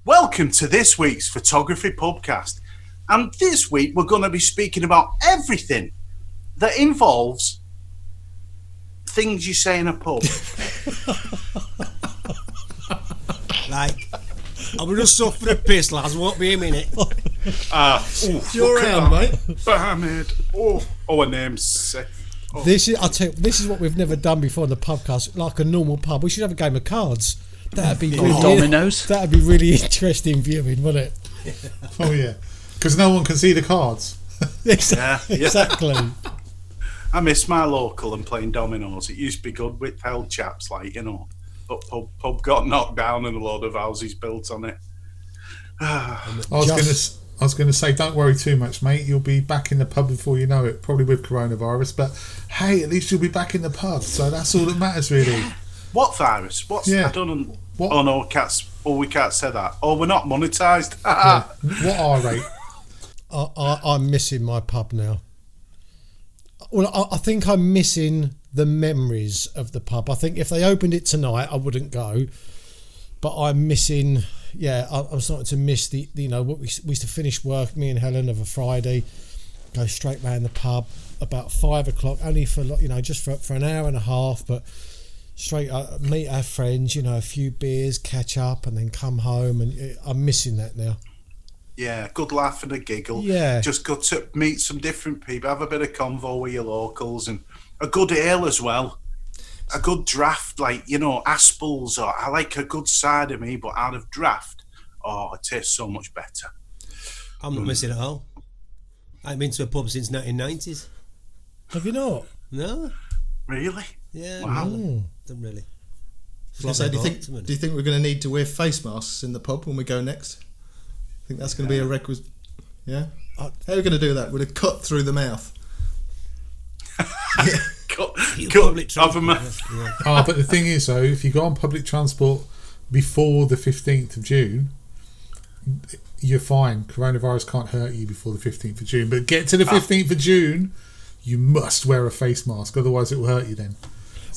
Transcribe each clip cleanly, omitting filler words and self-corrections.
Welcome to this week's Photography Pubcast. And this week we're going to be speaking about everything that involves things you say in a pub. Like, I'm going to suffer a piss, lads. Won't be a minute. You're around, mate. Mohammed. Her name's Seth. Oh. This is what we've never done before in the pubcast. Like a normal pub, we should have a game of cards. That'd be really, dominoes. That'd be really interesting viewing, wouldn't it? Oh yeah, because no one can see the cards. Exactly. I miss my local and playing dominoes. It used to be good with held chaps, like, you know. But pub got knocked down and a load of houses built on it. I was going to say, don't worry too much, mate. You'll be back in the pub before you know it, probably with coronavirus. But hey, at least you'll be back in the pub, so that's all that matters, really. What virus? I don't know. What? Oh no, cats. Oh, we can't say that. Oh, we're not monetised. Yeah. What R rate? I'm missing my pub now. Well, I think I'm missing the memories of the pub. I think if they opened it tonight, I wouldn't go. But I'm missing. Yeah, I'm starting to miss the. You know, what we used to finish work, me and Helen, of a Friday, go straight round the pub about 5 o'clock, only for just for an hour and a half, but straight meet our friends, a few beers, catch up, and then come home. And I'm missing that now. Yeah, good laugh and a giggle. Yeah, just got to meet some different people, have a bit of convo with your locals, and a good ale as well. A good draft, like, Aspels, or I like a good cider me, but out of draft, it tastes so much better. I'm not missing at all. I haven't been to a pub since 1990s. Have you not? No. Really? Yeah. Wow. Don't really. So do you think we're going to need to wear face masks in the pub when we go next? I think that's going to be a requisite. Yeah. How are we going to do that? With a cut through the mouth. Public transport. But the thing is, though, if you go on public transport before the 15th of June, you're fine. Coronavirus can't hurt you before the 15th of June. But get to the 15th of June, you must wear a face mask, otherwise it will hurt you then.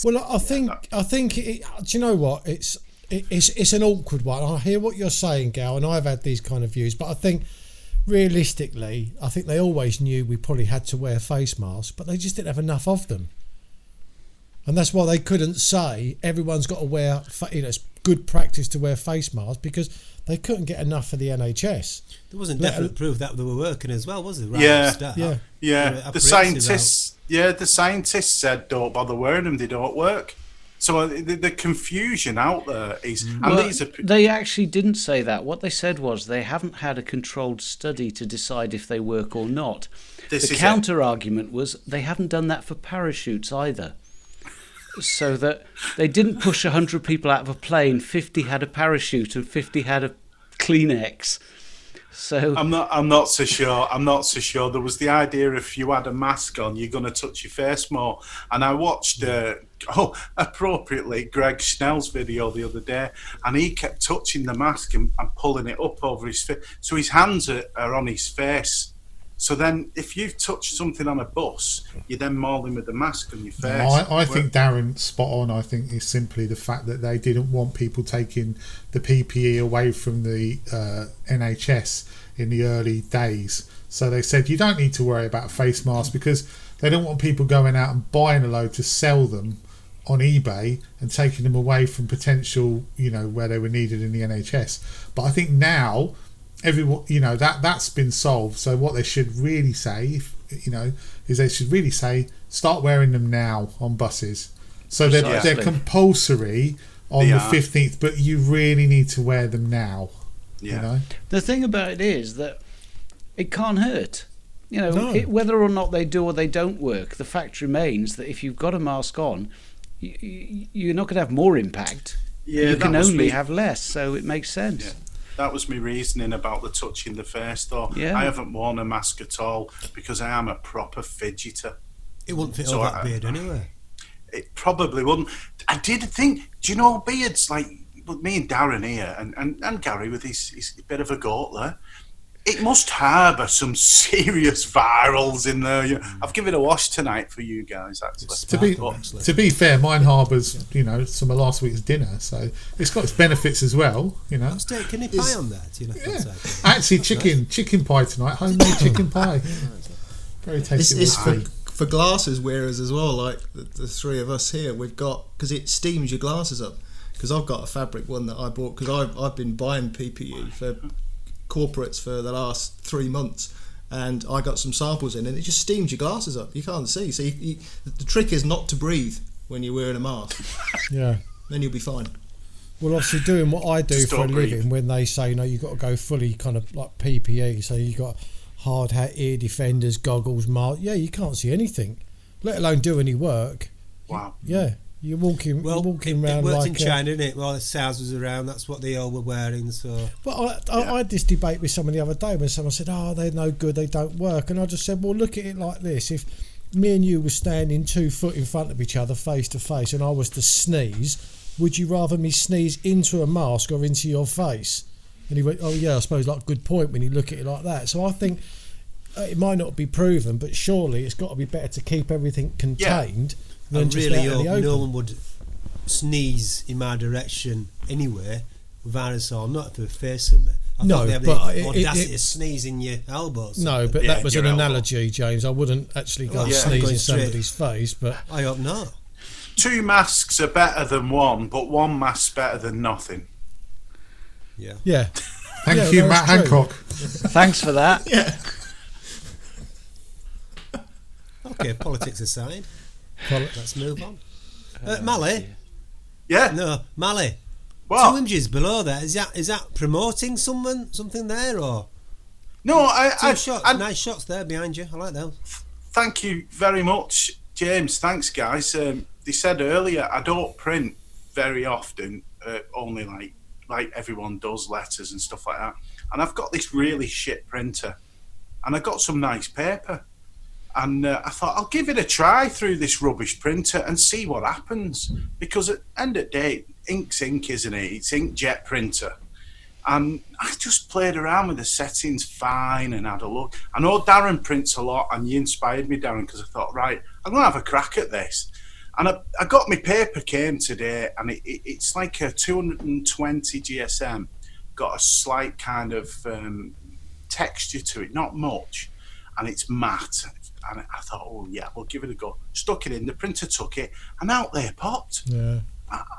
Well, I think. Do you know what? It's an awkward one. I hear what you're saying, Gal, and I've had these kind of views, but I think realistically, I think they always knew we probably had to wear face masks, but they just didn't have enough of them. And that's why they couldn't say everyone's got to wear, it's good practice to wear face masks, because they couldn't get enough for the NHS. There wasn't definite proof that they were working as well, was there? Right Yeah. The scientists said don't bother wearing them; they don't work. So the confusion out there is, they actually didn't say that. What they said was they haven't had a controlled study to decide if they work or not. The counter argument was they haven't done that for parachutes either. So that they didn't push 100 people out of a plane, 50 had a parachute and 50 had a Kleenex. So I'm not so sure. I'm not so sure. There was the idea if you had a mask on, you're going to touch your face more. And I watched, appropriately, Greg Schnell's video the other day, and he kept touching the mask and pulling it up over his face. So his hands are on his face. So then, if you've touched something on a bus, you then maul him with the mask on your face. I think Darren's spot on. I think it's simply the fact that they didn't want people taking the PPE away from the NHS in the early days. So they said, you don't need to worry about a face mask, because they don't want people going out and buying a load to sell them on eBay and taking them away from potential, where they were needed in the NHS. But I think now, everyone, that's been solved. So what they should really say, is they should really say, start wearing them now on buses. So they're compulsory on the 15th, but you really need to wear them now. Yeah. The thing about it is that it can't hurt. Whether or not they do or they don't work, the fact remains that if you've got a mask on, you're not going to have more impact. Yeah, you can only have less, so it makes sense. Yeah. That was my reasoning about the touching the face, though. Yeah. I haven't worn a mask at all because I am a proper fidgeter. It wouldn't fit over that beard anyway. It probably wouldn't. I did think, beards, like me and Darren here, and Gary with his bit of a goat there, it must harbour some serious virals in there. I've given it a wash tonight for you guys, actually. To be fair, mine harbours, some of last week's dinner, so it's got its benefits as well. Can you pie on that? Actually, chicken pie tonight, homemade chicken pie. Very tasty. It's for glasses wearers as well. Like the three of us here, we've got, because it steams your glasses up. Because I've got a fabric one that I bought because I've been buying PPE for corporates for the last 3 months, and I got some samples in, and it just steams your glasses up. You can't see. So the trick is not to breathe when you're wearing a mask. Yeah. Then you'll be fine. Well, obviously doing what I do Just for a don't breathe. living, when they say, you've got to go fully kind of like PPE, so you've got hard hat, ear defenders, goggles, mask. Yeah, you can't see anything, let alone do any work. Wow. Yeah. You're walking around it worked like in China, didn't it? While the SARS was around, that's what they all were wearing. So, Well, I had this debate with someone the other day when someone said, they're no good, they don't work. And I just said, well, look at it like this. If me and you were standing 2 foot in front of each other, face to face, and I was to sneeze, would you rather me sneeze into a mask or into your face? And he went, oh, yeah, I suppose, like, good point when you look at it like that. So I think it might not be proven, but surely it's got to be better to keep everything contained I than just really out in the hope no open. one would sneeze in my direction anywhere with aerosol, not if they're facing me. I No, thought they have but the audacity to sneeze in your elbows. No, but Yeah, that was an your elbow. analogy, James. I wouldn't actually go Yeah. sneeze Going in straight. somebody's face, but I hope not. 2 masks are better than one, but 1 mask's better than nothing. Yeah. yeah. Thank you, Matt that's true. Hancock. Thanks for that. Okay, politics aside, let's move on. Mally? Yeah. No, Mally. Well, 2 inches below there. Is that promoting something there, or no, I shots? Nice shots there behind you. I like them. Thank you very much, James. Thanks, guys. They said earlier I don't print very often, only like everyone does, letters and stuff like that. And I've got this really shit printer, and I got some nice paper. And I thought I'll give it a try through this rubbish printer and see what happens. Because at the end of the day, ink's ink, isn't it? It's inkjet printer. And I just played around with the settings fine and had a look. I know Darren prints a lot, and you inspired me, Darren, because I thought, right, I'm going to have a crack at this. And I got my paper came today, and it's like a 220 GSM. Got a slight kind of texture to it, not much. And it's matte. And I thought, oh yeah, we'll give it a go. Stuck it in, the printer took it, and out they popped. Yeah.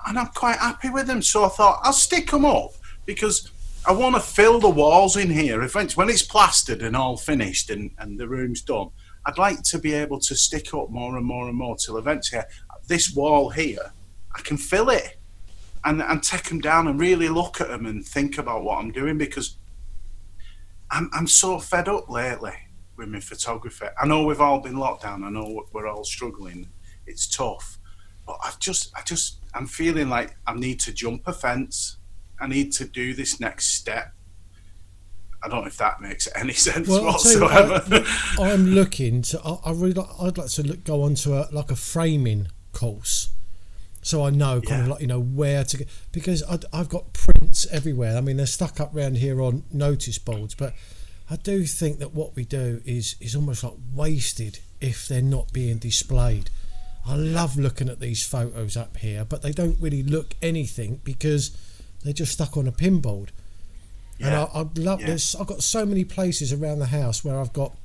And I'm quite happy with them. So I thought, I'll stick them up, because I want to fill the walls in here. Eventually, when it's plastered and all finished and the room's done, I'd like to be able to stick up more and more and more till eventually this wall here, I can fill it and take them down and really look at them and think about what I'm doing, because I'm so fed up lately with my photography. I know we've all been locked down. I know we're all struggling. It's tough, but I'm feeling like I need to jump a fence. I need to do this next step. I don't know if that makes any sense whatsoever. I'm looking to. I'd like to go on to a framing course, so I know kind of where to go, because I've got prints everywhere. I mean, they're stuck up around here on notice boards, but I do think that what we do is almost like wasted if they're not being displayed. I love looking at these photos up here, but they don't really look anything because they're just stuck on a pinboard. Yeah. And I love this. I've got so many places around the house where I've got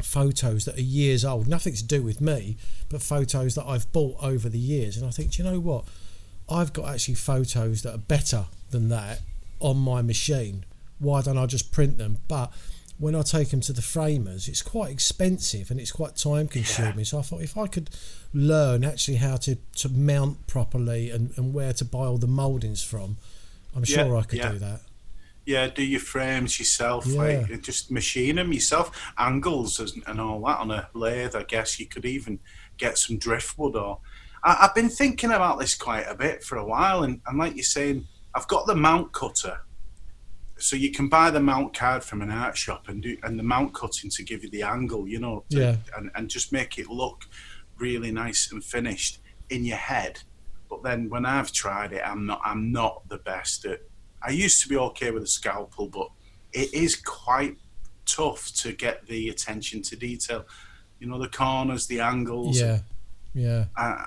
photos that are years old, nothing to do with me, but photos that I've bought over the years. And I think, do you know what? I've got actually photos that are better than that on my machine. Why don't I just print them? But when I take them to the framers, it's quite expensive and it's quite time consuming. So I thought if I could learn actually how to mount properly and where to buy all the mouldings from, I'm sure I could do that. Yeah, do your frames yourself, like just machine them yourself, angles and all that on a lathe. I guess you could even get some driftwood. Or I've been thinking about this quite a bit for a while, and like you're saying, I've got the mount cutter, so you can buy the mount card from an art shop and the mount cutting to give you the angle, and just make it look really nice and finished in your head. But then when I've tried it, I'm not the best at. I used to be okay with a scalpel, but it is quite tough to get the attention to detail. You know, the corners, the angles. Yeah.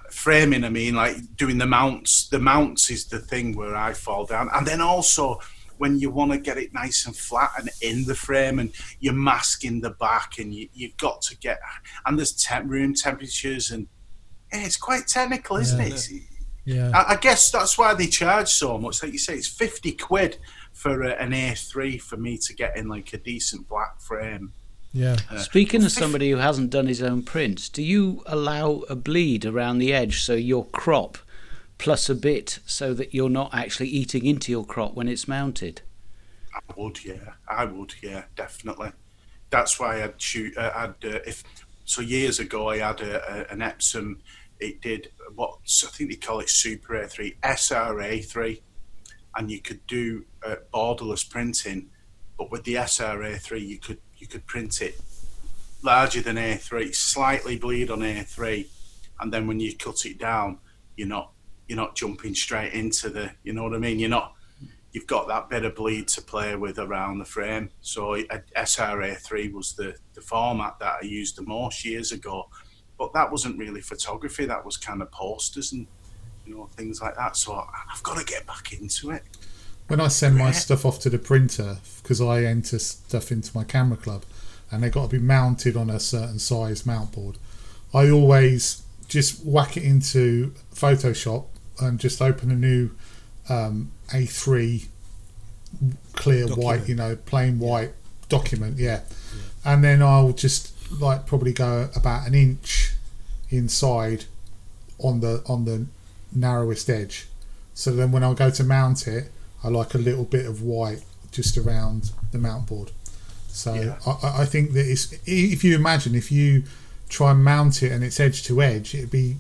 Framing, I mean, like doing the mounts. The mounts is the thing where I fall down. And then also when you want to get it nice and flat and in the frame, and you're masking the back, and you've got to get, and there's room temperatures, and it's quite technical, isn't it? Yeah. I guess that's why they charge so much. Like you say, it's 50 quid for an A3 for me to get in like a decent black frame. Yeah. Speaking of somebody who hasn't done his own prints, do you allow a bleed around the edge so your crop plus a bit so that you're not actually eating into your crop when it's mounted? I would, yeah, definitely. That's why I'd shoot. Years ago I had an Epsom. It did what I think they call it Super A3, SRA3, and you could do borderless printing, but with the SRA3 you could print it larger than A3, slightly bleed on A3, and then when you cut it down, you're not jumping straight into the, you know what I mean? You've got that bit of bleed to play with around the frame. So SRA3 was the format that I used the most years ago, but that wasn't really photography. That was kind of posters and things like that. So I've got to get back into it. When I send my stuff off to the printer, because I enter stuff into my camera club, and they've got to be mounted on a certain size mount board, I always just whack it into Photoshop and just open a new A3 clear document. White, plain white document, and then I'll just probably go about an inch inside on the narrowest edge. So then when I go to mount it, I like a little bit of white just around the mount board. So I think that if you try and mount it and it's edge to edge, it'd be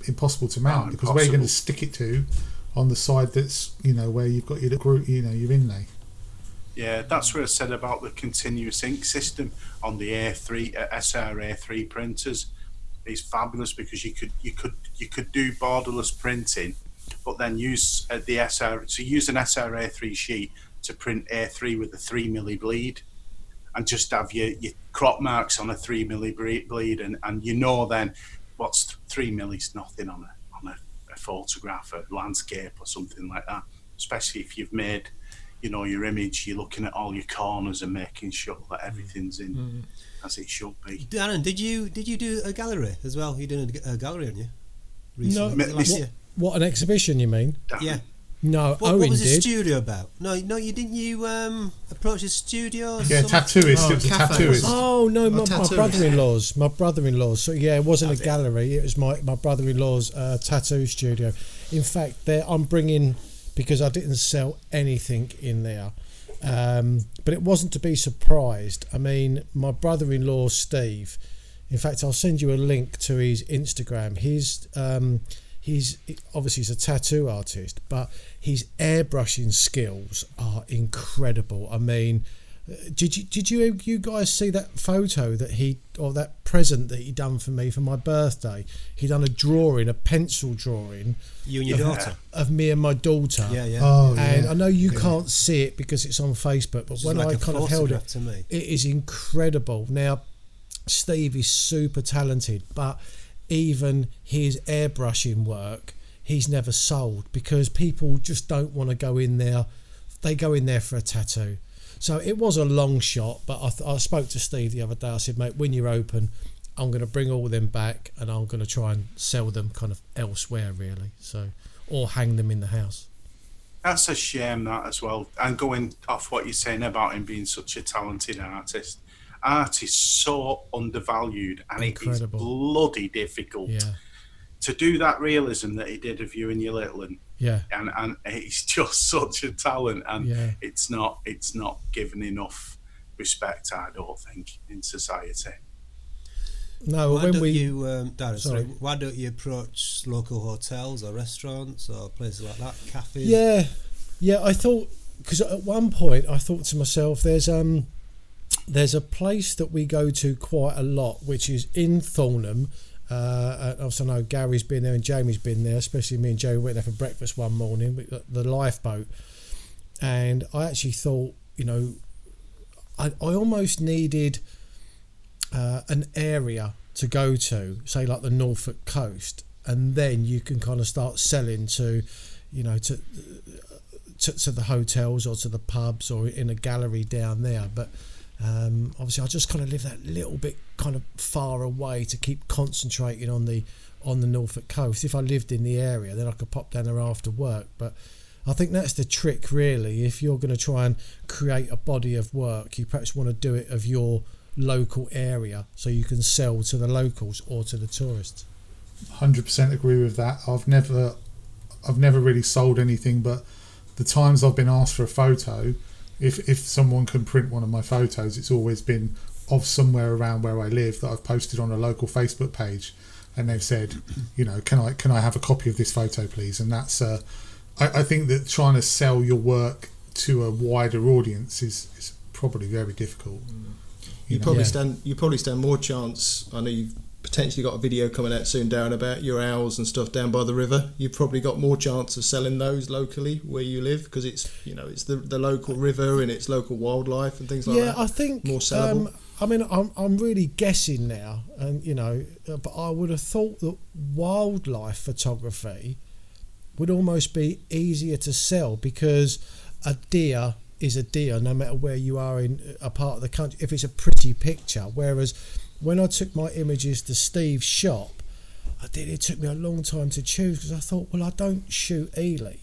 impossible to mount, because where you're going to stick it to on the side that's where you've got your your inlay. Yeah, that's what I said about the continuous ink system on the SRA3 printers. It's fabulous because you could do borderless printing, but then use use an SRA3 sheet to print A3 with a 3mm bleed, and just have your crop marks on a 3mm bleed, and then what's 3mm is nothing on a photograph, a landscape or something like that, especially if you've made your image. You're looking at all your corners and making sure that everything's in as it should be. Darren, did you do a gallery as well? You did a gallery, haven't you? Recently? What, an exhibition you mean? Darren. Yeah. No, what Owen was the did. studio about? No, you didn't. You approach the studio? Or yeah, something? tattooist. It was a tattooist. Oh no, my brother-in-law's. So yeah, it wasn't a gallery. It was my brother-in-law's tattoo studio. In fact, I'm bringing, because I didn't sell anything in there, but it wasn't to be surprised. I mean, my brother-in-law Steve. In fact, I'll send you a link to his Instagram. He's a tattoo artist, but his airbrushing skills are incredible. I mean, did you guys see that photo that present that he done for me for my birthday? He done a pencil drawing. You and your daughter? Of me and my daughter. Yeah. Oh, and I know you can't see it because it's on Facebook, but when I kind of held it, to me. it is incredible. Now, Steve is super talented, but even his airbrushing work, he's never sold, because people just don't want to go in there. They go in there for a tattoo. So it was a long shot, but I spoke to Steve the other day. I said, mate, when you're open, I'm going to bring all of them back, and I'm going to try and sell them kind of elsewhere, really. So, or hang them in the house. That's a shame, that as well. And going off what you're saying about him being such a talented artist, art is so undervalued, and incredible. It is bloody difficult to do that realism that he did of you and your little one. And he's just such a talent, and it's not given enough respect, I don't think, in society. No, why don't you approach local hotels or restaurants or places like that, cafes? Yeah. I thought, because at one point I thought to myself, there's a place that we go to quite a lot, which is in Thornham. Also, I know Gary's been there and Jamie's been there, especially me and Joe went there for breakfast one morning with the lifeboat. And I actually thought, I almost needed an area to go to, say like the Norfolk coast, and then you can kind of start selling to, you know, to the hotels or to the pubs or in a gallery down there. But obviously I just kind of live that little bit kind of far away to keep concentrating on the Norfolk coast. If I lived in the area, then I could pop down there after work. But I think that's the trick, really. If you're going to try and create a body of work, you perhaps want to do it of your local area so you can sell to the locals or to the tourists. 100% agree with that. I've never really sold anything, but the times I've been asked for a photo, if someone can print one of my photos, it's always been of somewhere around where I live that I've posted on a local Facebook page, and they've said, you know, can I have a copy of this photo, please? And that's I think that trying to sell your work to a wider audience is probably very difficult. You probably stand more chance. I know you've potentially got a video coming out soon, Darren, about your owls and stuff down by the river. You've probably got more chance of selling those locally where you live, because it's, you know, it's the local river and it's local wildlife and things like that. Yeah, I think more sellable. I mean, I'm really guessing now, and you know, but I would have thought that wildlife photography would almost be easier to sell, because a deer is a deer no matter where you are in a part of the country, if it's a pretty picture. Whereas when I took my images to Steve's shop, it took me a long time to choose, because I thought, well, I don't shoot Ely,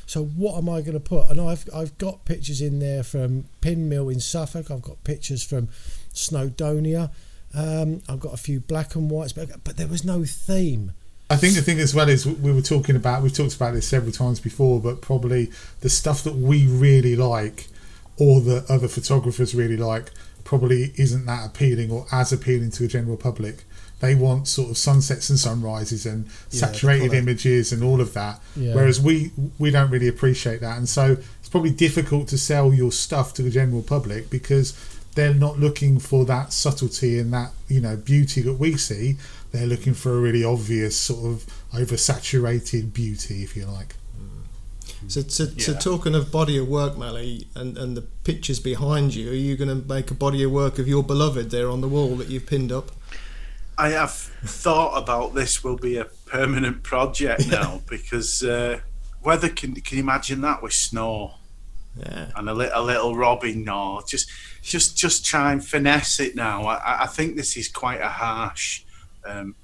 so what am I going to put? And I've got pictures in there from Pinmill in Suffolk, I've got pictures from Snowdonia, I've got a few black and whites, but there was no theme. I think the thing as well is we've talked about this several times before, but probably the stuff that we really like or the other photographers really like probably isn't that appealing or as appealing to the general public. They want sort of sunsets and sunrises and saturated images and all of that, whereas we don't really appreciate that. And so it's probably difficult to sell your stuff to the general public, because they're not looking for that subtlety and that, you know, beauty that we see. They're looking for a really obvious sort of oversaturated beauty, if you like. So talking of body of work, Mally, and the pictures behind you, are you going to make a body of work of your beloved there on the wall that you've pinned up? I have thought about this will be a permanent project now, because weather, can you imagine that with snow? Yeah. And a little robin, no, just try and finesse it now. I think this is quite a harsh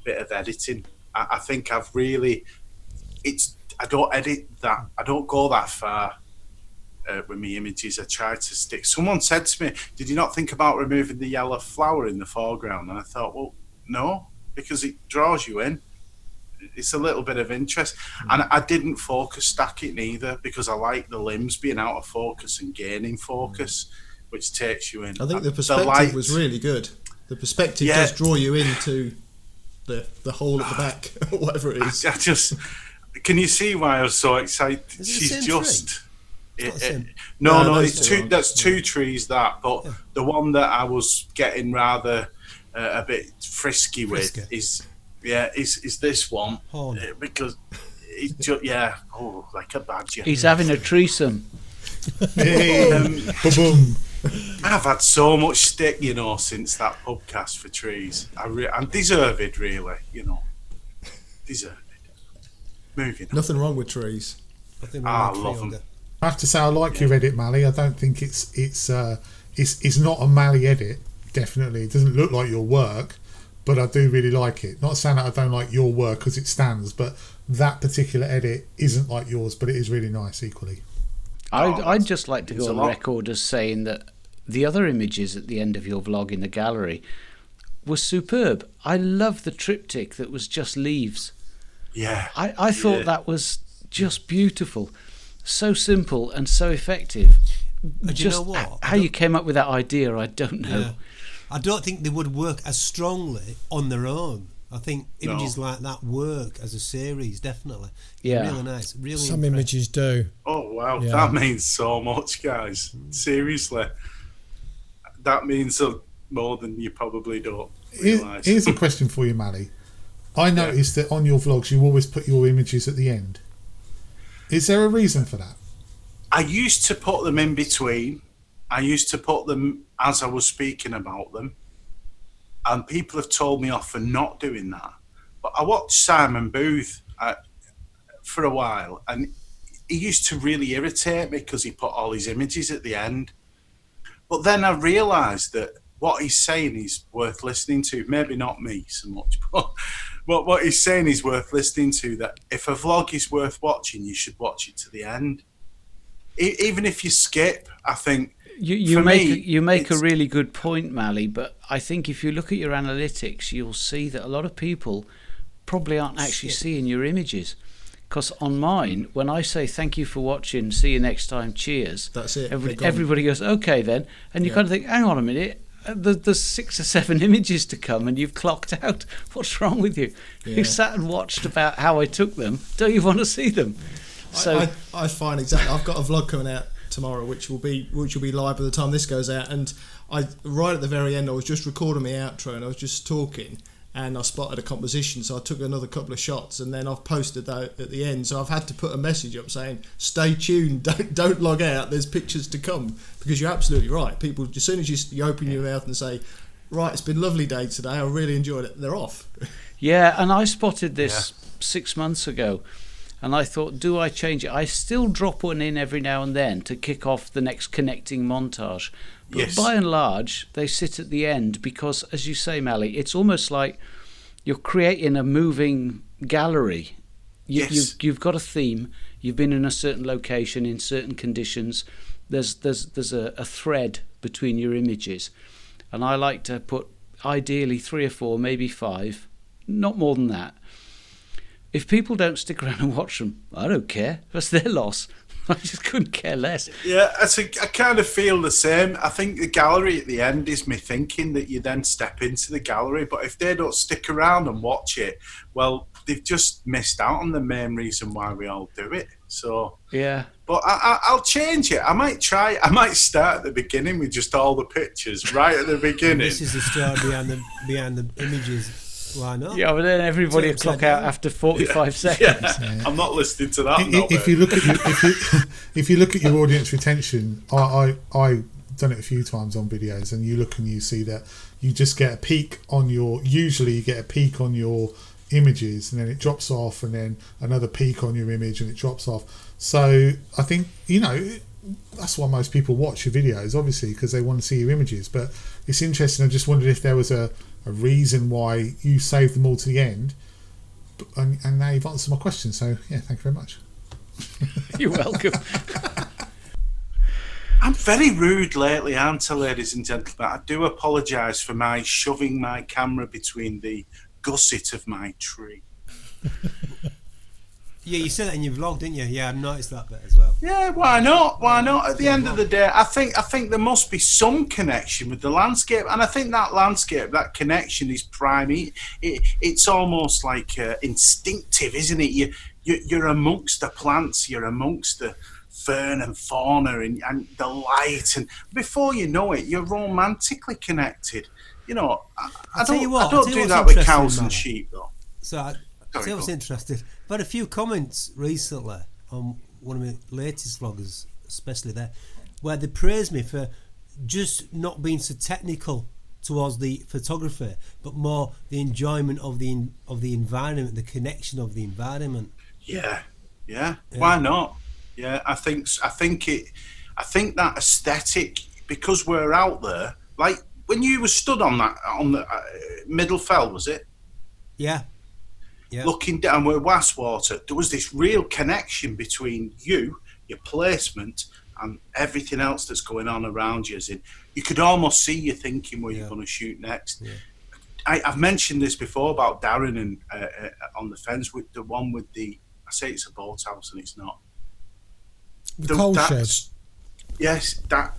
bit of editing. I think I don't edit that. I don't go that far with my images. I try to stick. Someone said to me, "Did you not think about removing the yellow flower in the foreground?" And I thought, well, no, because it draws you in. It's a little bit of interest. And I didn't focus stack it neither, because I like the limbs being out of focus and gaining focus, which takes you in. I think the perspective was really good. The perspective does draw you into the hole at the back, or whatever it is. I just, can you see why I was so excited? She's just... No, it's two. That's two trees. But the one that I was getting rather a bit frisky with is this one, because it's just, like a badger. He's having a threesome. Boom. I've had so much stick, you know, since that Pubcast for trees. I'm deserved, really, you know. Deserved. Moving on. Nothing wrong with trees. I love them. I have to say, I like your edit, Mally. I don't think it's not a Mally edit. Definitely, it doesn't look like your work, but I do really like it. Not saying that I don't like your work because it stands, but that particular edit isn't like yours, but it is really nice equally. I'd just like to go on record as saying that the other images at the end of your vlog in the gallery were superb. I love the triptych that was just leaves. Yeah. I thought that was just beautiful. So simple and so effective. But you know what? How you came up with that idea, I don't know. Yeah. I don't think they would work as strongly on their own. I think images like that work as a series, definitely. Yeah. Really nice. Really Some impressive. images do. Oh, wow. Yeah. That means so much, guys. Seriously. That means more than you probably don't realise. Here's a question for you, Mally. I noticed that on your vlogs you always put your images at the end. Is there a reason for that? I used to put them in between, I used to put them as I was speaking about them, and people have told me off for not doing that. But I watched Simon Booth for a while, and he used to really irritate me because he put all his images at the end. But then I realised that what he's saying is worth listening to. Maybe not me so much, but what he's saying is worth listening to, that if a vlog is worth watching, you should watch it to the end. Even if you skip, I think... You make a really good point, Mally, but I think if you look at your analytics, you'll see that a lot of people probably aren't actually seeing your images. Because on mine, when I say thank you for watching, see you next time, cheers, that's it. Everybody goes, okay then, and you kind of think, hang on a minute, there's 6 or 7 images to come and you've clocked out. What's wrong with you? Yeah. You sat and watched about how I took them. Don't you want to see them? So I find exactly. I've got a vlog coming out tomorrow, which will be live by the time this goes out. And right at the very end, I was just recording my outro and I was just talking, and I spotted a composition, so I took another couple of shots, and then I've posted that at the end. So I've had to put a message up saying, "Stay tuned, don't log out. There's pictures to come." Because you're absolutely right. People, as soon as you open your mouth and say, "Right, it's been a lovely day today. I really enjoyed it," they're off. Yeah, and I spotted this 6 months ago. And I thought, do I change it? I still drop one in every now and then to kick off the next connecting montage. But by and large, they sit at the end because, as you say, Mally, it's almost like you're creating a moving gallery. You've got a theme. You've been in a certain location in certain conditions. There's a thread between your images. And I like to put, ideally, 3 or 4, maybe 5, not more than that. If people don't stick around and watch them, I don't care. That's their loss. I just couldn't care less. Yeah, I kind of feel the same. I think the gallery at the end is me thinking that you then step into the gallery. But if they don't stick around and watch it, well, they've just missed out on the main reason why we all do it. So yeah. But I'll change it. I might try. I might start at the beginning with just all the pictures right at the beginning. This is the story behind the images. Why not? Yeah, but then everybody will clock out after 45 seconds. Yeah. I'm not listening to that. If you look at your audience retention, I've done it a few times on videos, and you look and you see that you just get a peak on your. Usually, you get a peak on your images, and then it drops off, and then another peak on your image, and it drops off. So I think that's why most people watch your videos, obviously, because they want to see your images. But it's interesting. I just wondered if there was a reason why you saved them all to the end, and now you've answered my question, so yeah, thank you very much. You're welcome. I'm very rude lately, aren't I, ladies and gentlemen? I do apologise for my shoving my camera between the gusset of my tree. Yeah, you said that in your vlog, didn't you? Yeah, I noticed that bit as well. Yeah, why not? Why not? At the end of the day, I think there must be some connection with the landscape, and I think that landscape, that connection is prime. It's almost like instinctive, isn't it? You're amongst the plants, you're amongst the fern and fauna and the light, and before you know it, you're romantically connected. I don't do that with cows and sheep, though. So I tell you what's interesting. I've had a few comments recently on one of my latest vloggers, especially there, where they praise me for just not being so technical towards the photography, but more the enjoyment of the environment, the connection of the environment. Yeah. Why not? Yeah, I think that aesthetic, because we're out there, like when you were stood on the middle fell, was it? Yeah. Looking down where Westwater, there was this real connection between you, your placement, and everything else that's going on around you. As in, you could almost see you thinking where you're going to shoot next. Yeah. I've mentioned this before about Darren and on the Fens, with the one with the, I say it's a boathouse and it's not. The coal shed. Yes, that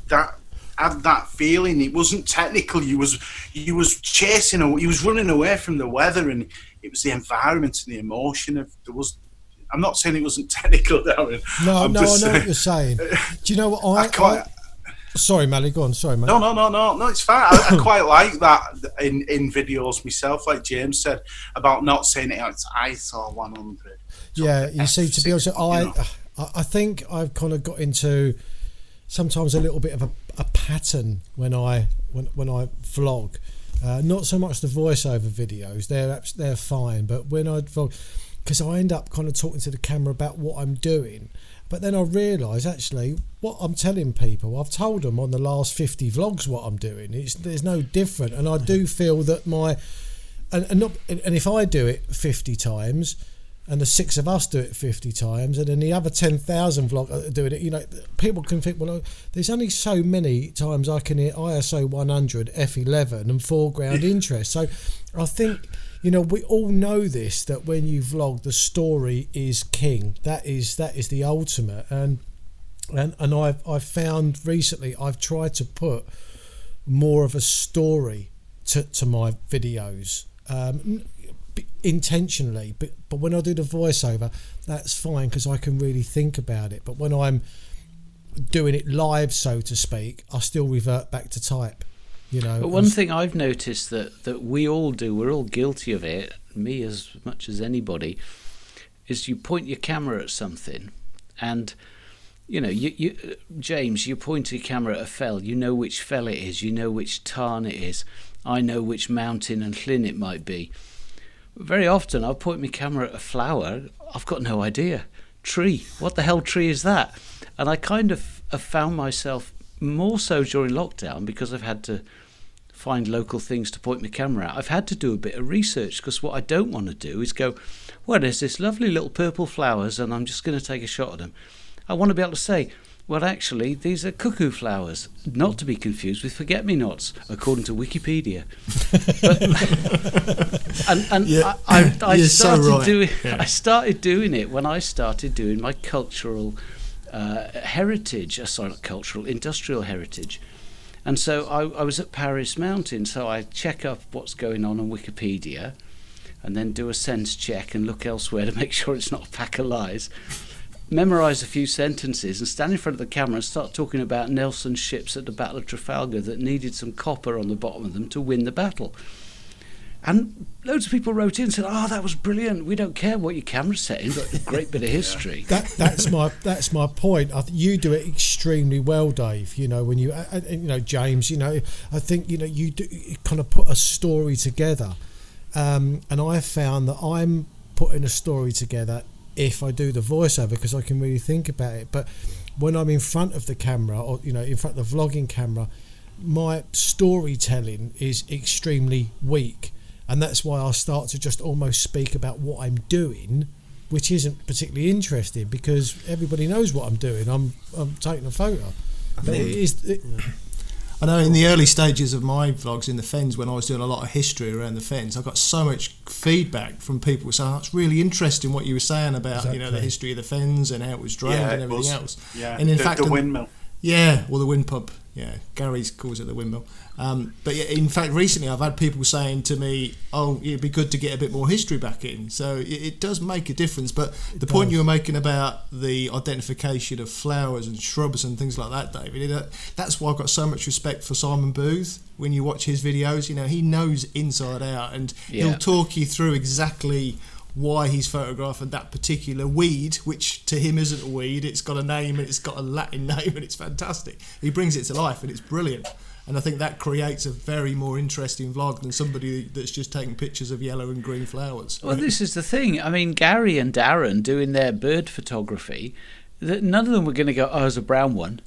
had that feeling. It wasn't technical. You was chasing. He was running away from the weather, and it was the environment and the emotion of there was. I'm not saying it wasn't technical, Darren. No, I know what you're saying. Do you know what I sorry, Mally, go on. Sorry, mate. No, it's fine. I quite like that in videos myself, like James said, about not saying it's ISO 100. Yeah, you see, to be honest, I think I've kind of got into sometimes a little bit of a pattern when I vlog. Not so much the voiceover videos; they're fine. But when I vlog, because I end up kind of talking to the camera about what I'm doing, but then I realise actually what I'm telling people, I've told them on the last 50 vlogs what I'm doing. There's no different, and I do feel that and if I do it 50 times, and the 6 of us do it 50 times, and then the other 10,000 vloggers are doing it, people can think, well, there's only so many times I can hit ISO 100, F11 and foreground interest. So I think, we all know this, that when you vlog, the story is king. That is the ultimate. And I've found recently I've tried to put more of a story to my videos. Intentionally, but when I do the voiceover, that's fine because I can really think about it. But when I'm doing it live, so to speak, I still revert back to type. But one thing I've noticed that we all do, we're all guilty of it, me as much as anybody, is you point your camera at something, and you James, you point your camera at a fell, you know which fell it is, you know which tarn it is, I know which mountain and llyn it might be. Very often I'll point my camera at a flower, I've got no idea. Tree, what the hell tree is that? And I kind of have found myself, more so during lockdown, because I've had to find local things to point my camera at, I've had to do a bit of research, because what I don't want to do is go, well, there's this lovely little purple flowers and I'm just going to take a shot of them. I want to be able to say, well, actually, these are cuckoo flowers, not to be confused with forget-me-nots, according to Wikipedia. I started doing it when I started doing my cultural heritage, not cultural, industrial heritage. And so I was at Paris Mountain, so I check up what's going on Wikipedia, and then do a sense check and look elsewhere to make sure it's not a pack of lies. Memorise a few sentences and stand in front of the camera and start talking about Nelson's ships at the Battle of Trafalgar that needed some copper on the bottom of them to win the battle. And loads of people wrote in and said, that was brilliant, we don't care what your camera's set in, but a great bit of history. That's my point. I think you do it extremely well, Dave. When you James, I think you kind of put a story together, and I found that I'm putting a story together if I do the voiceover, because I can really think about it. But when I'm in front of the camera, or in front of the vlogging camera, my storytelling is extremely weak, and that's why I start to just almost speak about what I'm doing, which isn't particularly interesting because everybody knows what I'm doing. I'm taking a photo. I know in the early stages of my vlogs in the Fens, when I was doing a lot of history around the Fens, I got so much feedback from people saying, that's really interesting what you were saying about the history of the Fens and how it was drained and everything else. Yeah, and in fact, the windmill. Yeah, or the wind pump. Yeah, Gary calls it the windmill. But yeah, in fact, recently I've had people saying to me, it'd be good to get a bit more history back in. So it does make a difference. But the point you were making about the identification of flowers and shrubs and things like that, David, that's why I've got so much respect for Simon Booth. When you watch his videos, he knows inside out, and he'll talk you through exactly why he's photographing that particular weed, which to him isn't a weed. It's got a name and it's got a Latin name and it's fantastic. He brings it to life and it's brilliant. And I think that creates a very more interesting vlog than somebody that's just taking pictures of yellow and green flowers. Well, this is the thing. I mean, Gary and Darren doing their bird photography, none of them were going to go, there's a brown one.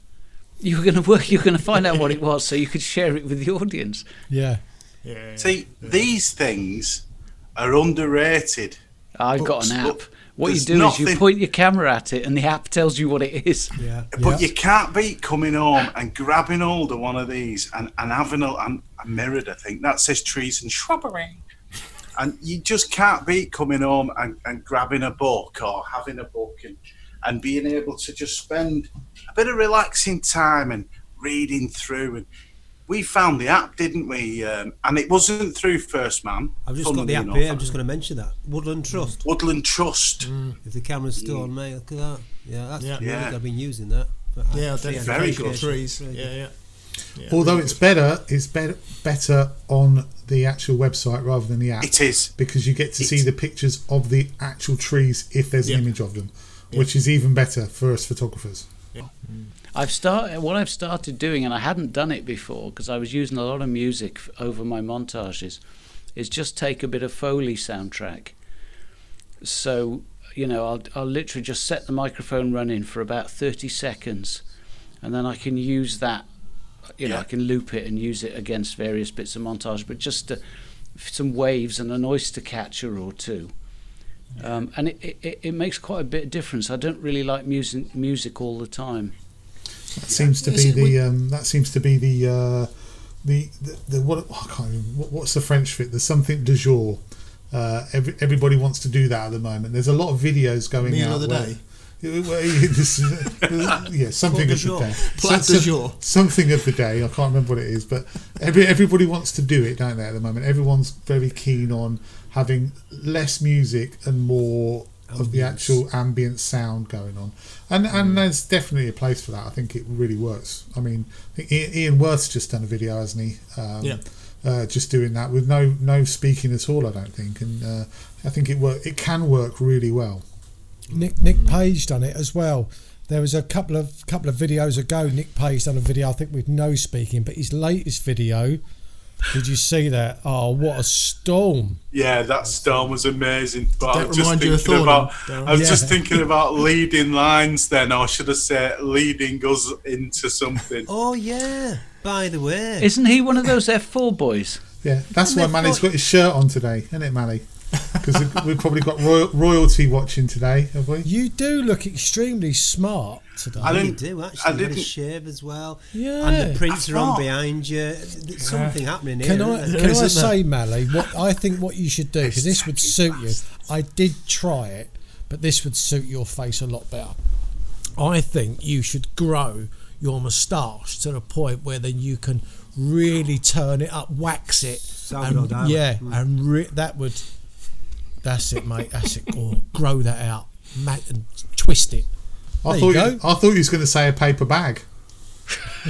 You were going to find out what it was so you could share it with the audience. Yeah. See, these things are underrated. I've got an app. What you do is you point your camera at it and the app tells you what it is. Yeah. But you can't beat coming home and grabbing hold of one of these and having a mirrored, I think, that says trees and shrubbery. And you just can't beat coming home and grabbing a book or having a book and being able to just spend a bit of relaxing time and reading through. And we found the app, didn't we? And it wasn't through First Man. I've just got the app here. I'm just going to mention that. Woodland Trust. Woodland Trust. If the camera's still on me, look at that. Yeah, that's really good. I've been using that. Very good. Trees. Yeah. Although it's better on the actual website rather than the app. It is. Because you get to see the pictures of the actual trees if there's an image of them, which is even better for us photographers. I've started doing, and I hadn't done it before because I was using a lot of music over my montages, is just take a bit of Foley soundtrack. So, I'll literally just set the microphone running for about 30 seconds, and then I can use that. I can loop it and use it against various bits of montage, but just some waves and an oyster catcher or two. And it makes quite a bit of difference. I don't really like music all the time. That seems to be the what I can't remember, what's the French for it? There's something du jour. Everybody wants to do that at the moment. There's a lot of videos going Meal out. of the day. Something of the day. Plat du jour. Something of the day. I can't remember what it is, but everybody wants to do it, don't they? At the moment, everyone's very keen on having less music and more of the actual ambient sound going on, and there's definitely a place for that. I think it really works. I mean, I think Ian Worth's just done a video, hasn't he? Just doing that with no speaking at all. I don't think, and I think it can work really well. Nick Page done it as well. There was a couple of videos ago. Nick Page done a video, I think, with no speaking, but his latest video. Did you see that? Oh, what a storm! Yeah, that storm was amazing. But Don't remind you of Thornton, I was just thinking about leading lines then, or should I say leading us into something. Oh yeah. By the way, Isn't he one of those F4 boys? Yeah, that's why Mally's got his shirt on today, isn't it, Mally? Because we've probably got royalty watching today, have we? You do look extremely smart today. you do actually. You had a shave as well. Yeah. And the prints are on behind you. There's something happening here. Can I say, Mally, what you should do, because this would suit you. I did try it, but this would suit your face a lot better. I think you should grow your moustache to the point where then you can really turn it up, wax it, that's it, mate. That's it. Or grow that out, and twist it. I thought you was going to say a paper bag.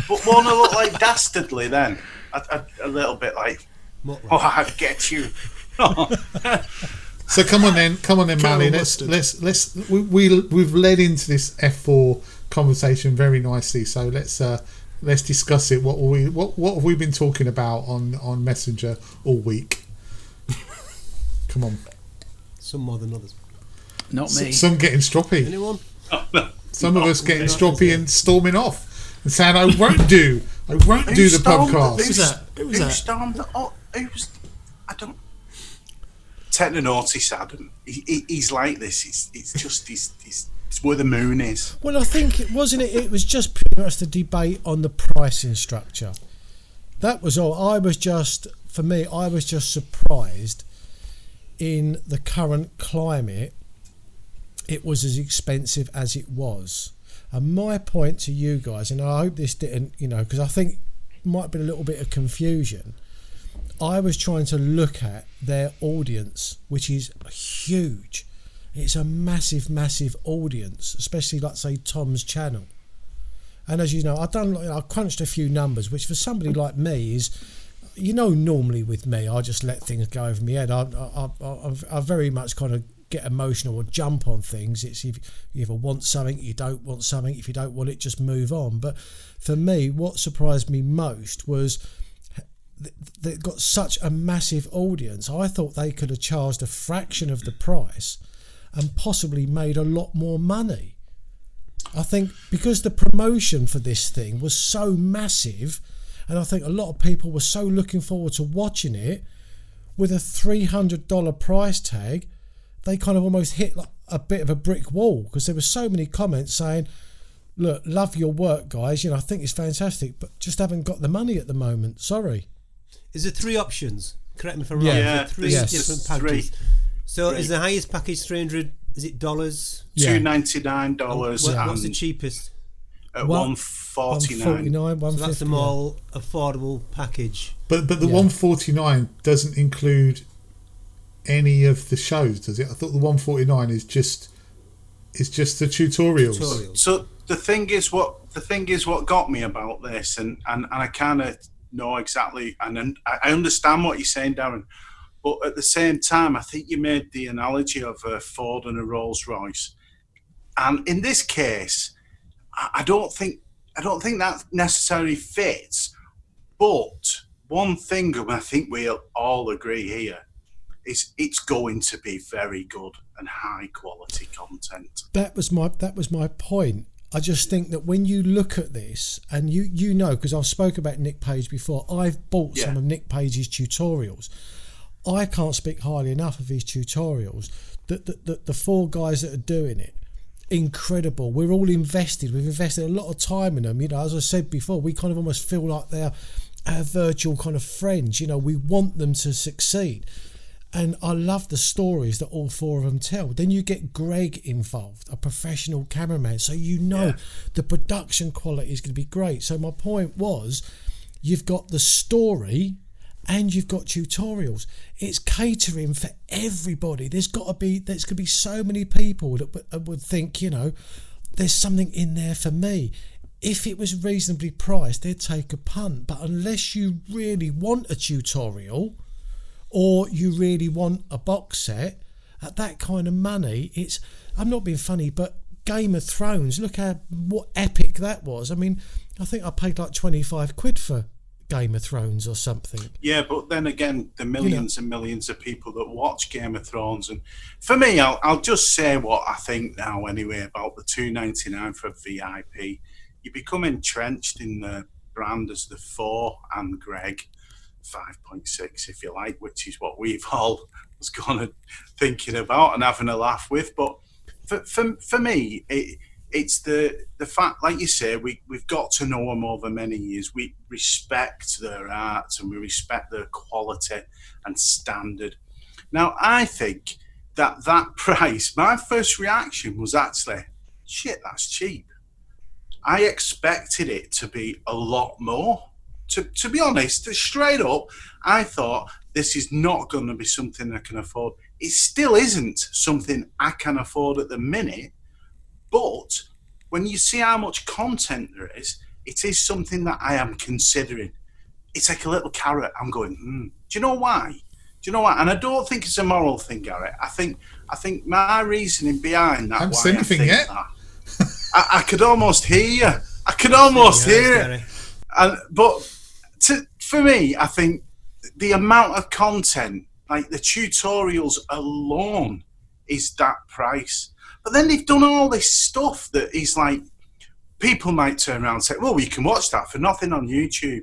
But won't I look like dastardly then? A little bit like, I get you. So come on then, Mally. We've led into this F4 conversation very nicely. So let's discuss it. What have we been talking about on Messenger all week? Come on. Some more than others. Not me. Some getting stroppy. Anyone? Some of us getting stroppy and storming off and saying, I won't do the podcast. Who stormed the... who was... I don't... Technonaughty Adam. He's like this. It's where the moon is. Well, I think it was just pretty much the debate on the pricing structure. That was all. I was just surprised in the current climate it was as expensive as it was. And my point to you guys, and I hope this didn't, because I think might have been a little bit of confusion. I was trying to look at their audience, which is huge. It's a massive, massive audience, especially like say Tom's channel. And as you know, I crunched a few numbers, which for somebody like me is, normally with me, I just let things go over my head. I very much kind of get emotional or jump on things. It's if you either want something, you don't want something. If you don't want it, just move on. But for me, what surprised me most was they got such a massive audience. I thought they could have charged a fraction of the price and possibly made a lot more money. I think because the promotion for this thing was so massive, and I think a lot of people were so looking forward to watching it, with a $300 price tag, they kind of almost hit like a bit of a brick wall, because there were so many comments saying, look, love your work, guys, I think it's fantastic, but just haven't got the money at the moment. Sorry. Is there 3 options? Correct me if I'm wrong. Yeah, 3 different packages. So is the highest package $300? Is it dollars? $299. What's the cheapest? At $149. $149. So that's the more affordable package. But the $149 doesn't include any of the shows, does it? I thought the $149 is just the tutorials. So the thing is what got me about this, and I kind of know exactly, and I understand what you're saying, Darren. But at the same time, I think you made the analogy of a Ford and a Rolls Royce. And in this case, I don't think that necessarily fits. But one thing, and I think we'll all agree here, is it's going to be very good and high quality content. That was my point. I just think that when you look at this, and you know, because I've spoke about Nick Page before, I've bought some of Nick Page's tutorials. I can't speak highly enough of his tutorials. The four guys that are doing it, incredible. We're all invested. We've invested a lot of time in them. You know, as I said before, we kind of almost feel like they're our virtual kind of friends. You know, we want them to succeed. And I love the stories that all four of them tell. Then you get Greg involved, a professional cameraman. So you know the production quality is going to be great. So my point was, you've got the story and you've got tutorials. It's catering for everybody. There's going to be so many people that would think, you know, there's something in there for me. If it was reasonably priced, they'd take a punt. But unless you really want a tutorial, or you really want a box set at that kind of money, I'm not being funny, but Game of Thrones, look what epic that was. I mean, I think I paid like 25 quid for Game of Thrones or something. Yeah, but then again, the millions and millions of people that watch Game of Thrones, and for me, I'll just say what I think now anyway about the $2.99 for VIP. You become entrenched in the brand as the 4 and Greg 5.6, if you like, which is what we've all was kind of thinking about and having a laugh with. But for me, it's the fact, like you say, we've got to know them over many years. We respect their art and we respect their quality and standard. Now, I think that price, my first reaction was actually, shit, that's cheap. I expected it to be a lot more. To be honest, straight up, I thought this is not going to be something I can afford. It still isn't something I can afford at the minute, but when you see how much content there is, it is something that I am considering. It's like a little carrot. I'm going, Do you know why? And I don't think it's a moral thing, Garrett. I think my reasoning behind that. I haven't seen anything yet. I could almost hear you. I could almost hear it. But for me, I think the amount of content, like the tutorials alone, is that price. But then they've done all this stuff that is like, people might turn around and say, well, you can watch that for nothing on YouTube.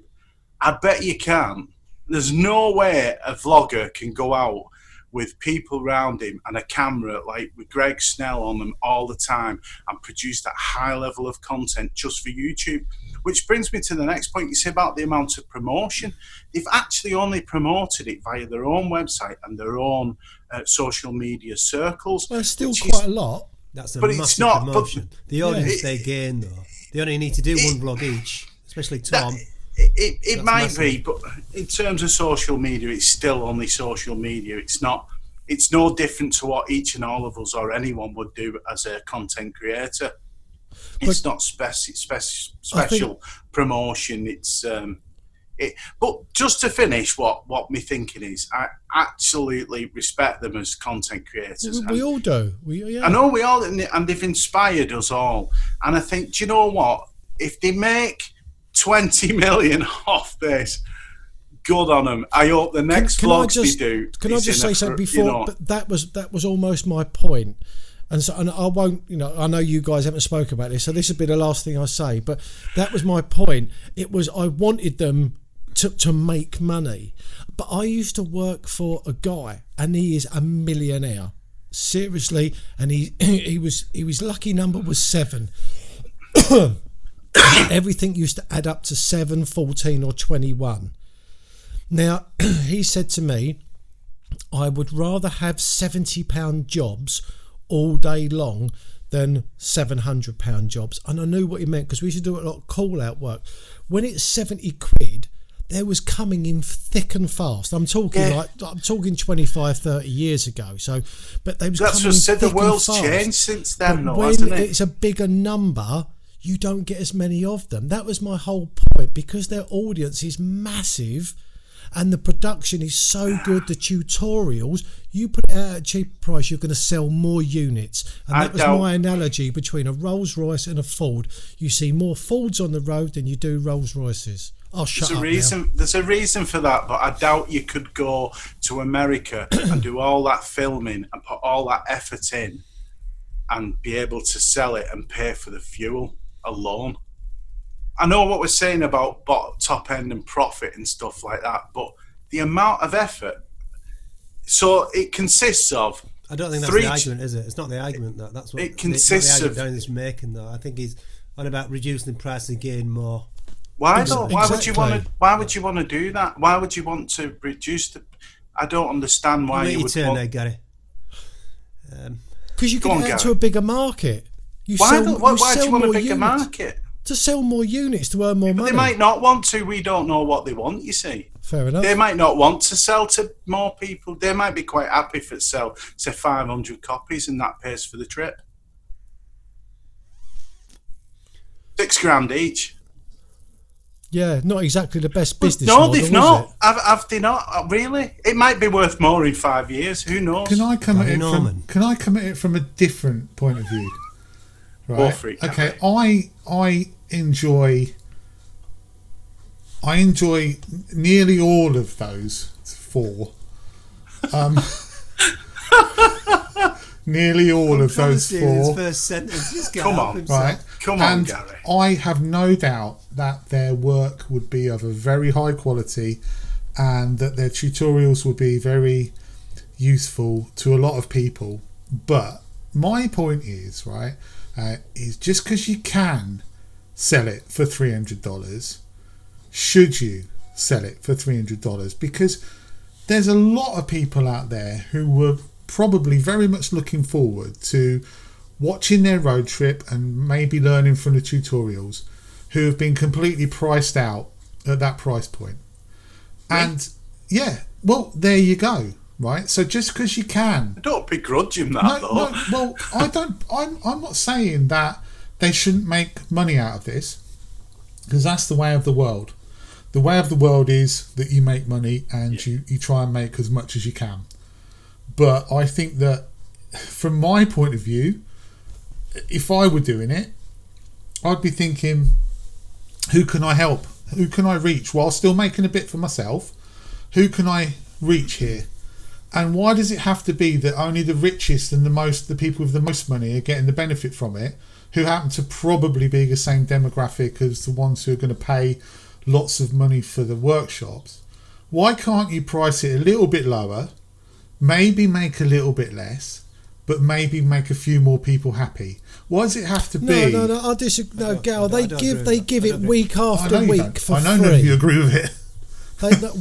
I bet you can. There's no way a vlogger can go out with people around him and a camera like with Greg Snell on them all the time and produce that high level of content just for YouTube. Which brings me to the next point you say about the amount of promotion. They've actually only promoted it via their own website and their own social media circles. Well, it's still quite a lot. That's a massive promotion. The audience they gain, though, they only need to do one vlog each, especially Tom. It might massive. Be, but in terms of social media, it's still only social media. It's no different to what each and all of us or anyone would do as a content creator. It's not special promotion. It's but just to finish, what my thinking is, I absolutely respect them as content creators. We all do. I know we all, and they've inspired us all. And I think, do you know what? If they make 20 million off this, good on them. I hope the next vlogs they do. Can I just say something before? You know, that was almost my point. And I won't, I know you guys haven't spoken about this, so this will be the last thing I say. But that was my point. It was I wanted them to make money, but I used to work for a guy, and he is a millionaire, seriously. And his lucky number was 7. Everything used to add up to 7, 14, or 21. Now he said to me, I would rather have £70 jobs all day long than £700 jobs. And I knew what he meant, because we used to do a lot of call out work. When it's 70 quid, there was coming in thick and fast. I'm talking 25, 30 years ago. So, but they was that's coming what said. thick The world's and fast. changed since then, but though, when hasn't it? It's a bigger number, you don't get as many of them. That was my whole point, because their audience is massive. and the production is so good, the tutorials, you put it out at a cheaper price, you're going to sell more units. And that was my analogy between a Rolls Royce and a Ford. You see more Fords on the road than you do Rolls Royces. I'll shut up now. There's a reason for that, but I doubt you could go to America and do all that filming and put all that effort in and be able to sell it and pay for the fuel alone. I know what we're saying about top end and profit and stuff like that, but the amount of effort. So it consists of. I don't think that's the argument, is it? It's not the argument that's what it consists of. Down is making though. I think he's on about reducing the price and gain more. Why though? Why would you want to? Why would you want to do that? Why would you want to reduce the? I don't understand why you would. Turn there, Gary. Because you can get to a bigger market. Why do you want a bigger market? To sell more units, to earn more money. They might not want to. We don't know what they want, you see. Fair enough. They might not want to sell to more people. They might be quite happy if it sell, say, 500 copies and that pays for the trip. $6,000 each. Yeah, not exactly the best business model. No, they've not. Have they not? Really? It might be worth more in 5 years. Who knows? Can I come at it from a different point of view? Right. Okay. I enjoy nearly all of those four. Nearly all of those four. First sentence. Just Come on, right? Come on, Gary. I have no doubt that their work would be of a very high quality, and that their tutorials would be very useful to a lot of people. But my point is, right, is just because you can sell it for $300, should you sell it for $300? Because there's a lot of people out there who were probably very much looking forward to watching their road trip and maybe learning from the tutorials, who have been completely priced out at that price point. And yeah, well, there you go. Right, so just because you can, I don't begrudge him that though. No, well, I don't. I'm not saying that they shouldn't make money out of this, because that's the way of the world. The way of the world is that you make money and you try and make as much as you can. But I think that, from my point of view, if I were doing it, I'd be thinking, who can I help? Who can I reach while still making a bit for myself? Who can I reach here? And why does it have to be that only the richest and the people with the most money are getting the benefit from it, who happen to probably be the same demographic as the ones who are going to pay lots of money for the workshops? Why can't you price it a little bit lower, maybe make a little bit less, but maybe make a few more people happy? Why does it have to be? No, I disagree. No, Gal, they give it week after week for free. I know none of you agree with it.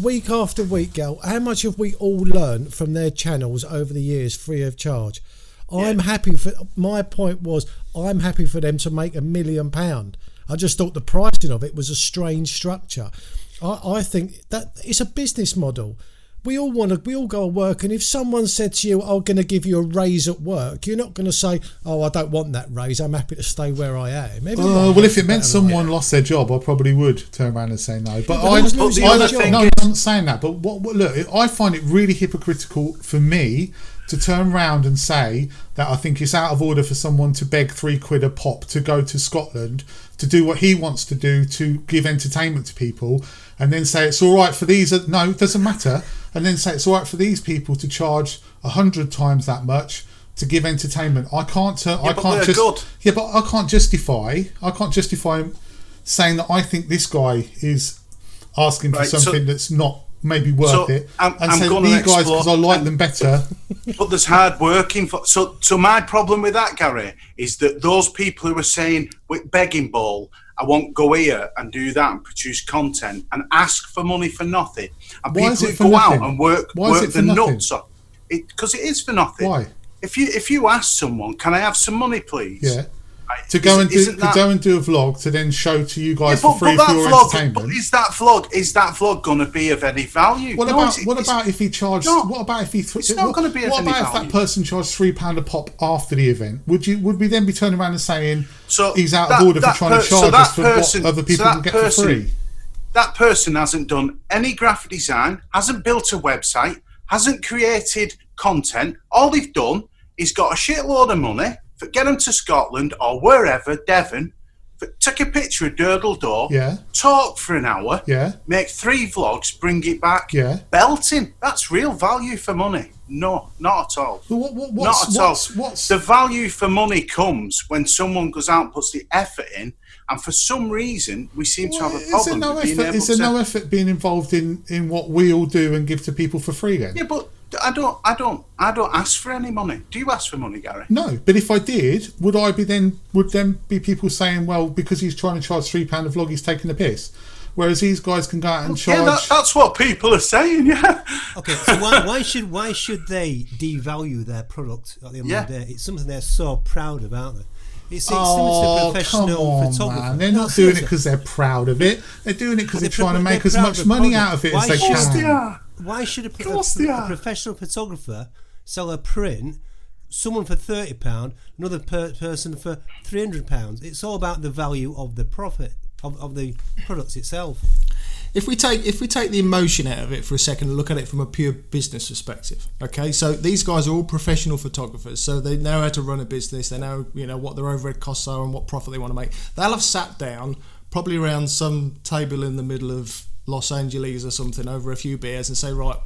Week after week, Gal, how much have we all learned from their channels over the years free of charge? I'm happy for. My point was, I'm happy for them to make £1 million. I just thought the pricing of it was a strange structure. I think that it's a business model. We all go to work, and if someone said to you, I'm going to give you a raise at work, you're not going to say, oh, I don't want that raise, I'm happy to stay where I am. Well, if it meant someone lost their job, I probably would turn around and say no. But I'm not saying that. But look, I find it really hypocritical for me to turn around and say that I think it's out of order for someone to beg £3 a pop to go to Scotland to do what he wants to do, to give entertainment to people, and then say it's all right for these. No, it doesn't matter. And then say it's all right for these people to charge 100 times that much to give entertainment. I can't justify saying that I think this guy is asking for something that's not maybe worth it. And say these guys because I like them better. But there's hard working for. So my problem with that, Gary, is that those people who are saying with begging bowl, I won't go here and do that and produce content and ask for money for nothing. And why people who go out and work the nuts off. Because it is for nothing. Why? If you ask someone, can I have some money, please? Yeah. To go and do a vlog to then show to you guys for free for your entertainment. But is that vlog going to be of any value? What about if he charged? What about if he? It's not going to be of any value. What about if that person charged £3 a pop after the event? Would we then be turning around and saying he's out of order for trying to charge us for what other people can get for free? that person hasn't done any graphic design, hasn't built a website, hasn't created content. All they've done is got a shitload of money, get them to Scotland or wherever, Devon, take a picture of Durdle Door, talk for an hour, make 3 vlogs, bring it back, belting. That's real value for money. No, not at all. Not at all. The value for money comes when someone goes out and puts the effort in, and for some reason we seem to have a problem. Is there no effort being involved in what we all do and give to people for free then? Yeah, but I don't ask for any money. Do you ask for money, Gary? No, but if I did, would then be people saying, well, because he's trying to charge £3 a vlog, he's taking the piss? Whereas these guys can go out and charge. Yeah, that's what people are saying. Yeah. Okay, so why should they devalue their product at the end of the day? It's something they're so proud of, aren't they? It's similar to professional photographer. Man. They're not doing it because they're proud of it. They're doing it because they're trying to make as much money out of it as they can. Why should a professional photographer sell a print, someone for £30, another person for £300? It's all about the value of the profit of the products itself. If we take the emotion out of it for a second and look at it from a pure business perspective, okay, so these guys are all professional photographers, so they know how to run a business, they know what their overhead costs are and what profit they want to make. They'll have sat down probably around some table in the middle of Los Angeles or something over a few beers and say, right,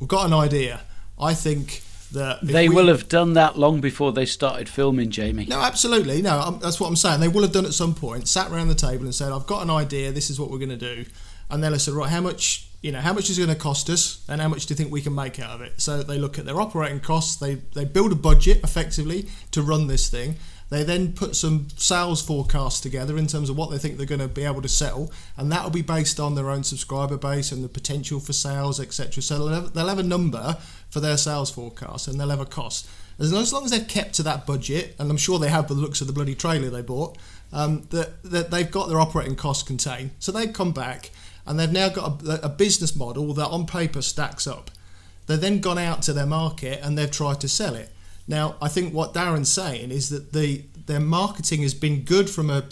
we've got an idea. I think that they will have done that long before they started filming, Jamie. No, absolutely. No, that's what I'm saying. They will have done at some point, sat around the table and said, I've got an idea, this is what we're going to do. And then they said, right, how much is it going to cost us and how much do you think we can make out of it? So they look at their operating costs, they build a budget effectively to run this thing. They then put some sales forecasts together in terms of what they think they're going to be able to sell, and that will be based on their own subscriber base and the potential for sales, etc. So they'll have a number for their sales forecast and they'll have a cost. As long as they've kept to that budget, and I'm sure they have by the looks of the bloody trailer they bought, that they've got their operating costs contained. So they come back and they've now got a business model that on paper stacks up. They've then gone out to their market and they've tried to sell it. Now, I think what Darren's saying is that their marketing has been good from a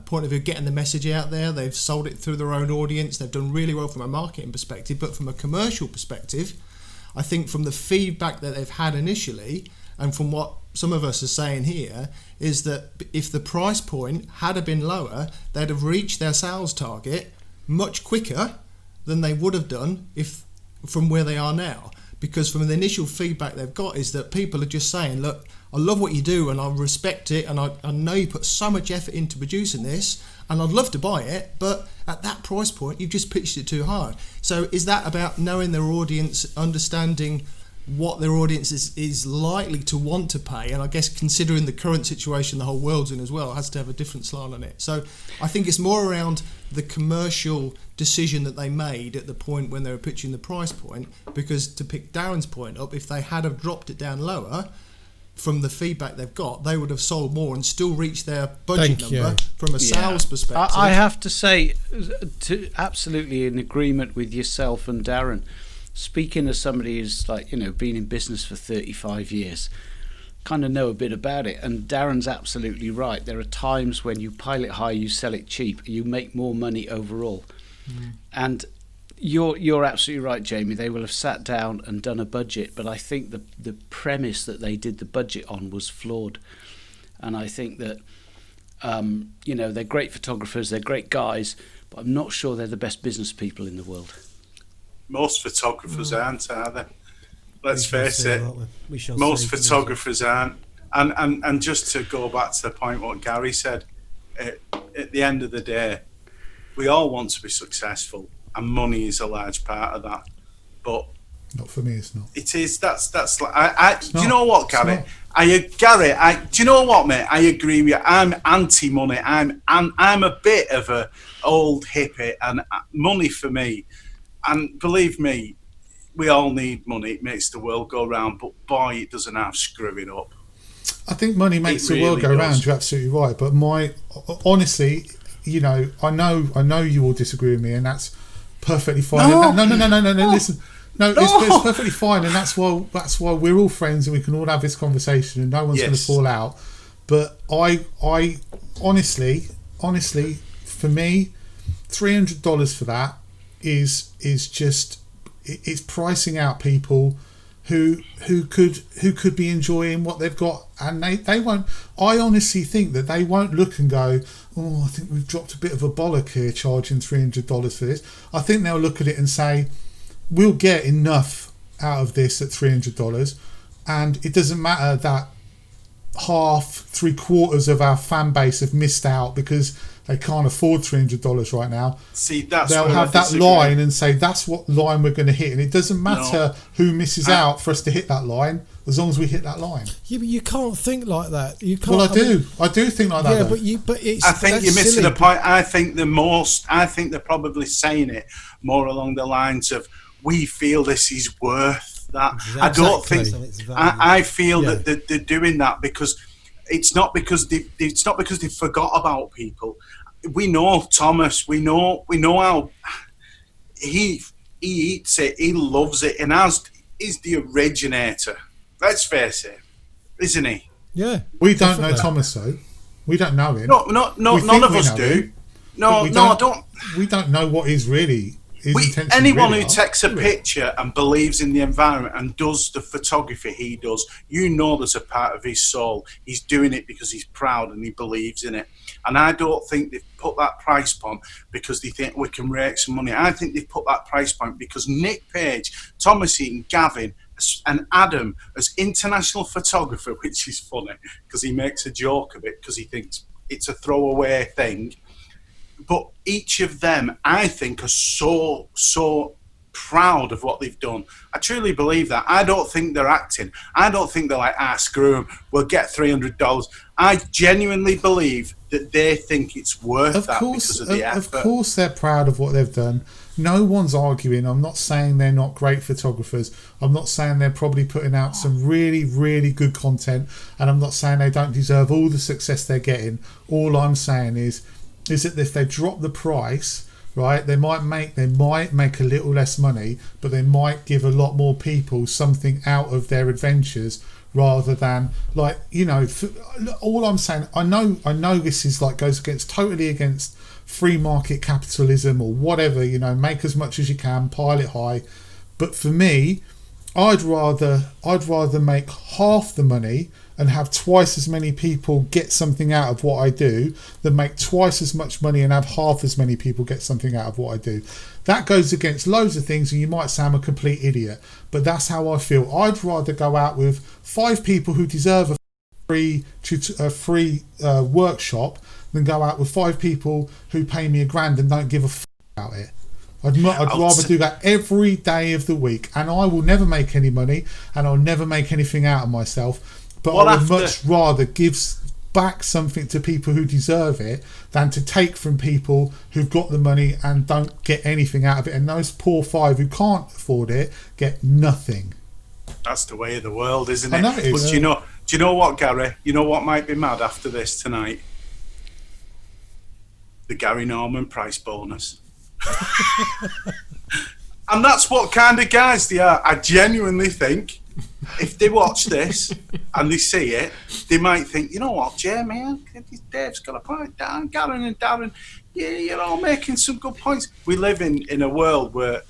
point of view of getting the message out there. They've sold it through their own audience. They've done really well from a marketing perspective. But from a commercial perspective, I think from the feedback that they've had initially and from what some of us are saying here is that if the price point had been lower, they'd have reached their sales target much quicker than they would have done if from where they are now. Because from the initial feedback they've got is that people are just saying, look, I love what you do and I respect it and I know you put so much effort into producing this and I'd love to buy it, but at that price point you've just pitched it too hard. So is that about knowing their audience, understanding what their audience is likely to want to pay, and I guess considering the current situation the whole world's in as well, has to have a different slant on it. So I think it's more around the commercial decision that they made at the point when they were pitching the price point, because to pick Darren's point up, if they had have dropped it down lower, from the feedback they've got, they would have sold more and still reached their budget number from a sales perspective. I have to say, absolutely in agreement with yourself and Darren. Speaking as somebody who's been in business for 35 years, kind of know a bit about it, and Darren's absolutely right. There are times when you pile it high, you sell it cheap, you make more money overall. And you're absolutely right, Jamie. They will have sat down and done a budget, but I think the premise that they did the budget on was flawed. And I think that they're great photographers, they're great guys, but I'm not sure they're the best business people in the world. Most photographers aren't, are they? Let's face it. Most photographers aren't. And just to go back to the point what Gary said, at the end of the day, we all want to be successful, and money is a large part of that. But not for me, it's not. It is. That's like do you know what, Gary? Do you know what, mate? I agree with you. I'm anti-money. I'm a bit of a old hippie, and money for me. And believe me, we all need money. It makes the world go round. But boy, it doesn't have screwing up. I think money makes the world go round. You're absolutely right. But honestly, I know you all disagree with me, and that's perfectly fine. No. Listen, it's perfectly fine, and that's why we're all friends, and we can all have this conversation, and no one's going to fall out. But I honestly, for me, $300 for that is just, it's pricing out people who could be enjoying what they've got, and they won't. I honestly think that they won't look and go, oh, I think we've dropped a bit of a bollock here charging $300 for this. I think they'll look at it and say, we'll get enough out of this at $300, and it doesn't matter that half, 3/4 of our fan base have missed out because they can't afford $300 right now. See, that's they'll have that line and say that's what line we're going to hit, and it doesn't matter who misses out for us to hit that line, as long as we hit that line. Yeah, but you can't think like that. You can't. Well, I do think like that. Yeah, though. but it's. I think you're missing silly. the point. I think they're probably saying it more along the lines of, we feel this is worth that. Exactly. I don't think. So I feel that they're doing that because it's not because they forgot about people. We know Thomas. We know how he eats it. He loves it, and he's the originator. Let's face it, isn't he? Yeah. We don't know Thomas though. We don't know him. No, none of us do. Him, no, I don't. We don't know what his intentions anyone really who are. takes a picture and believes in the environment and does the photography he does, you know there's a part of his soul. He's doing it because he's proud and he believes in it. And I don't think they've put that price point because they think we can rake some money. I think they've put that price point because Nick Page, Thomas Eaton, Gavin and Adam as international photographer, which is funny because he makes a joke of it because he thinks it's a throwaway thing. But each of them, I think, are so proud of what they've done. I truly believe that. I don't think they're acting. I don't think they're like, screw them, we'll get $300. I genuinely believe that they think it's worth because of the effort. Of course they're proud of what they've done. No one's arguing. I'm not saying they're not great photographers. I'm not saying they're probably putting out some really, really good content. And I'm not saying they don't deserve all the success they're getting. All I'm saying is that if they drop the price, right, they might make a little less money, but they might give a lot more people something out of their adventures rather than, like, you know, all I'm saying, I know this is like goes totally against free market capitalism or whatever, you know, make as much as you can, pile it high. But for me, I'd rather make half the money and have twice as many people get something out of what I do than make twice as much money and have half as many people get something out of what I do. That goes against loads of things, and you might say I'm a complete idiot, but that's how I feel. I'd rather go out with 5 people who deserve a free workshop than go out with 5 people who pay me $1,000 and don't give a about it. I'd rather do that every day of the week, and I will never make any money and I'll never make anything out of myself, but I would much rather give back something to people who deserve it than to take from people who've got the money and don't get anything out of it, and those poor 5 who can't afford it get nothing. That's the way of the world, isn't it? I know it is. But do you know what, Gary? You know what might be mad after this tonight? The Gary Norman price bonus. And that's what kind of guys they are. I genuinely think if they watch this and they see it, they might think, you know what, Jamie, Dave's got a point. Garen and Darren, yeah, you're all making some good points. We live in a world where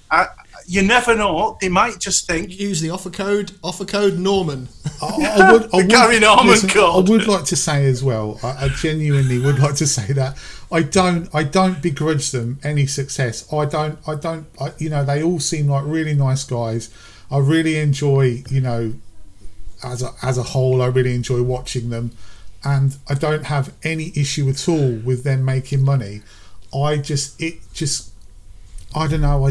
you never know. They might just think. Use the offer code Norman. The Gary Norman code. I would like to say as well. I genuinely would like to say that I don't begrudge them any success. I don't. You know, they all seem like really nice guys. I really enjoy, you know, as a whole, I really enjoy watching them, and I don't have any issue at all with them making money. I don't know.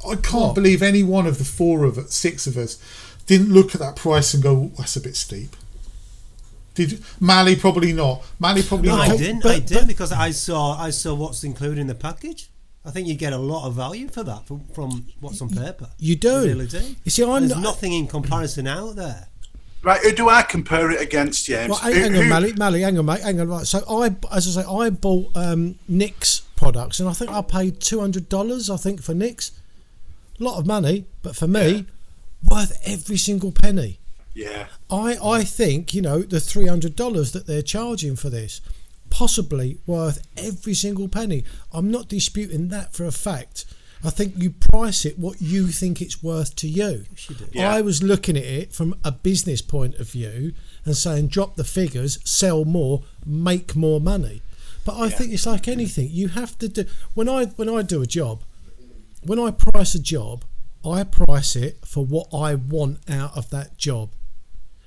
I can't believe any one of the 6 of us didn't look at that price and go, that's a bit steep. Did Mally? Probably not. Mally probably no, not. I didn't because I saw what's included in the package. I think you get a lot of value for that from what's on paper. You do. You really do. You see, there's nothing in comparison out there. Right, who do I compare it against, James? Right, hang on, Mally, hang on, mate, hang on. Right, so I bought Nick's products, and I think I paid $200. I think for Nick's, a lot of money, but for me, worth every single penny. Yeah. I think, you know, the $300 that they're charging for this, possibly worth every single penny. I'm not disputing that for a fact. I think you price it what you think it's worth to you. Yeah. I was looking at it from a business point of view and saying drop the figures, sell more, make more money. But I think it's like anything. You have to do, when I do a job, when I price a job, I price it for what I want out of that job.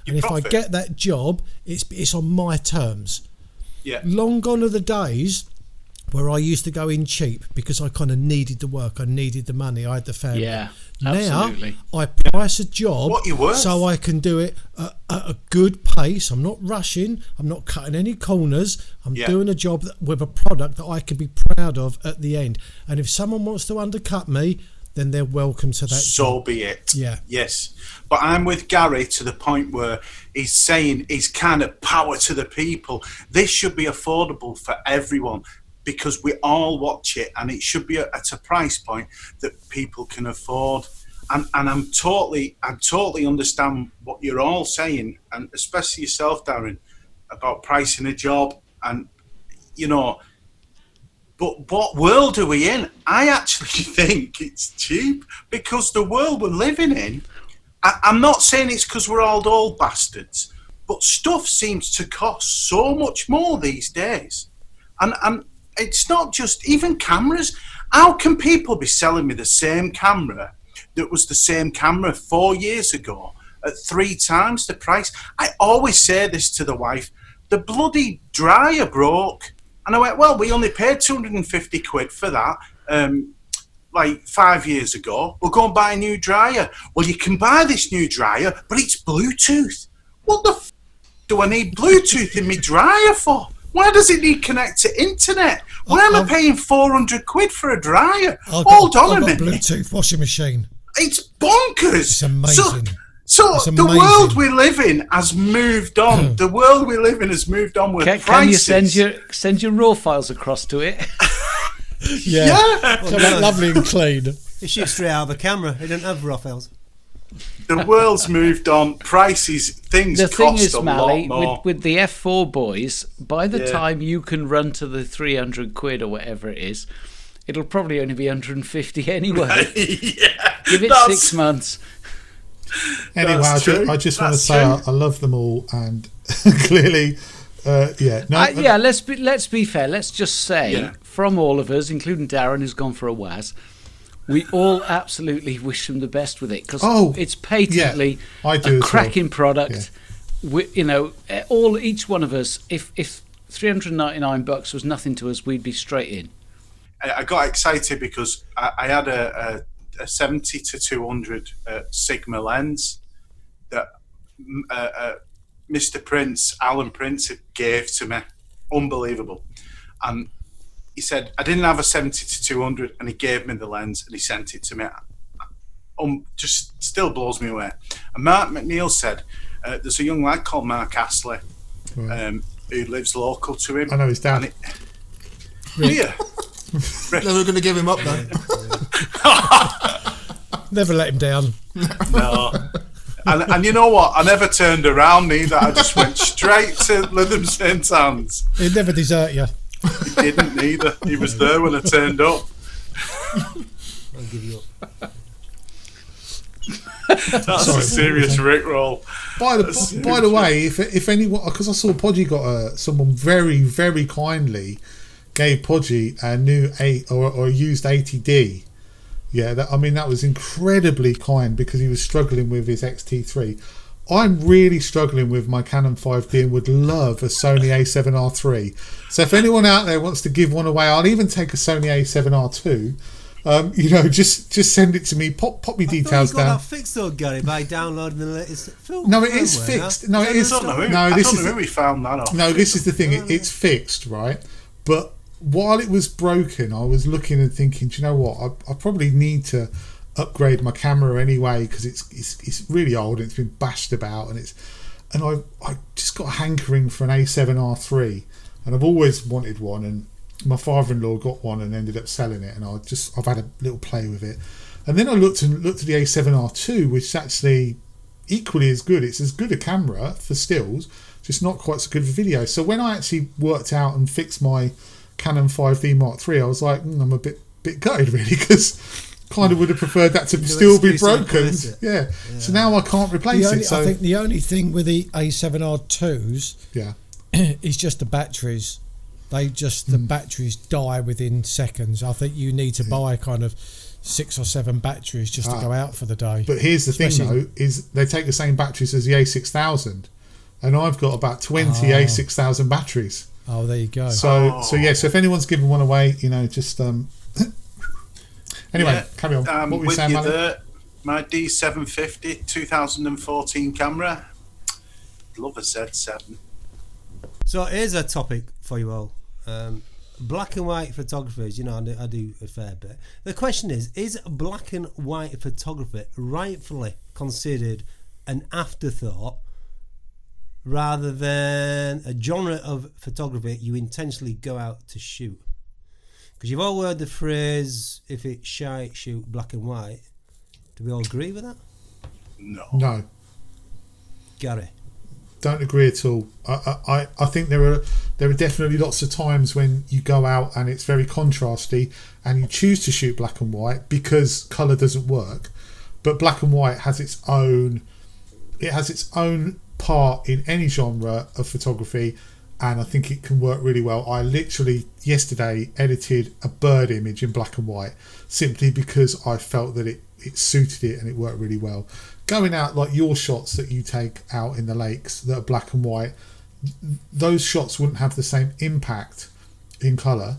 And if I get that job, it's on my terms. Yeah. Long gone are the days where I used to go in cheap because I kind of needed the work, I needed the money, I had the family. Yeah, absolutely. Now I price a job what you worth. so I can do it at a good pace. I'm not rushing, I'm not cutting any corners. I'm doing a job with a product that I can be proud of at the end. And if someone wants to undercut me, then they're welcome to that So job. be it. Yeah. Yes. But I'm with Gary to the point where he's saying he's kind of power to the people. This should be affordable for everyone because we all watch it, and it should be at a price point that people can afford. And I'm totally understand what you're all saying, and especially yourself, Darren, about pricing a job. And, you know, but what world are we in? I actually think it's cheap because the world we're living in, I'm not saying it's because we're all old bastards, but stuff seems to cost so much more these days. And it's not just even cameras. How can people be selling me the same camera that was the same camera 4 years ago at 3 times the price? I always say this to the wife, the bloody dryer broke. And I went, well, we only paid 250 quid for that, like 5 years ago. We'll go and buy a new dryer. Well, you can buy this new dryer, but it's Bluetooth. What the f*** do I need Bluetooth in my dryer for? Why does it need connect to internet? Why am I paying 400 quid for a dryer? Hold on a minute. Bluetooth washing machine. It's bonkers. It's amazing. So It's the amazing. world we live in has moved on. The world we live in has moved on with Can prices. you send your raw files across to it? Yeah. So that lovely and clean. It shoots straight out of the camera. It doesn't have raw files. The world's moved on. Prices, things The cost thing is, a Mally, lot more. with the F4 boys, by the time you can run to the 300 quid or whatever it is, it'll probably only be 150 anyway. Give it 6 months. Anyway, I just want to say I love them all, and clearly, let's be fair. Let's just say from all of us, including Darren, who's gone for a Waz, we all absolutely wish them the best with it because it's patently a cracking product. Yeah. Each one of us, if $399 was nothing to us, we'd be straight in. I got excited because I had a 70 to 200 Sigma lens that Mr. Prince, Alan Prince, gave to me. Unbelievable. And he said, I didn't have a 70 to 200, and he gave me the lens and he sent it to me. Just still blows me away. And Mark McNeil said, there's a young lad called Mark Astley who lives local to him. I know his dad. Yeah. Never going to give him up though. Never let him down. No. And you know what? I never turned around either. I just went straight to Lytham St. Anne's. He'd never desert you. He didn't either. He was there when I turned up. I'll give you up. That's a serious rickroll. By the way, if anyone, because I saw Podgy got someone very, very kindly gave Podgy a new or used 80D. Yeah, that was incredibly kind because he was struggling with his XT3. I'm really struggling with my Canon 5D and would love a Sony A7R3. So if anyone out there wants to give one away, I'll even take a Sony A7R2. Just send it to me. Pop me details down. You got that fixed though, Gary, by downloading the latest film. No, it is fixed. No, it is. I don't know who we found that off. No, this is the thing. It's fixed, right? But while it was broken, I was looking and thinking, do you know what? I probably need to upgrade my camera anyway because it's really old and it's been bashed about, and I just got a hankering for an A7R3, and I've always wanted one, and my father-in-law got one and ended up selling it, and I've had a little play with it, and then I looked at the A7R2, which is actually equally as good. It's as good a camera for stills, just not quite so good for video. So when I actually worked out and fixed my Canon 5D Mark III, I was like, I'm a bit gutted really, because kind of would have preferred that to still be broken. Yeah. So now I can't replace it. So I think the only thing with the A7R2s is just the batteries. The batteries die within seconds. I think you need to buy kind of 6 or 7 batteries just to go out for the day. But here's the thing though, is they take the same batteries as the A6000, and I've got about 20 A6000 batteries. Oh, there you go. So if anyone's giving one away, just anyway, carry on. What were you saying, Malik? My D750 2014 camera. Love a Z7. So here's a topic for you all. Black and white photographers, I do a fair bit. The question is black and white photography rightfully considered an afterthought rather than a genre of photography you intentionally go out to shoot? Because you've all heard the phrase, if it's shite, shoot black and white. Do we all agree with that? No. Gary? Don't agree at all. I think there are definitely lots of times when you go out and it's very contrasty and you choose to shoot black and white because colour doesn't work. But black and white has its own part in any genre of photography, and I think it can work really well. I literally yesterday edited a bird image in black and white simply because I felt that it suited it and it worked really well. Going out like your shots that you take out in the lakes that are black and white, those shots wouldn't have the same impact in colour.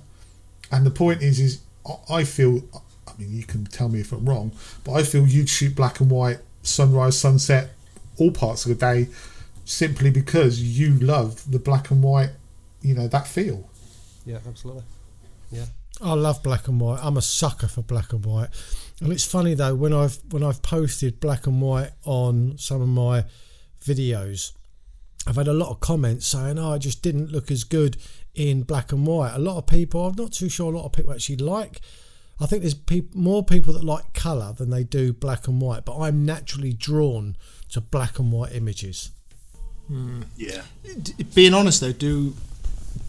And the point is I feel, I mean, you can tell me if I'm wrong, but I feel you'd shoot black and white, sunrise, sunset, all parts of the day, simply because you love the black and white, that feel. Yeah, absolutely. Yeah. I love black and white. I'm a sucker for black and white. And it's funny though, when I've posted black and white on some of my videos, I've had a lot of comments saying, it just didn't look as good in black and white. A lot of people, I'm not too sure a lot of people actually like, I think there's more people that like colour than they do black and white, but I'm naturally drawn to black and white images. Yeah. Being honest though, do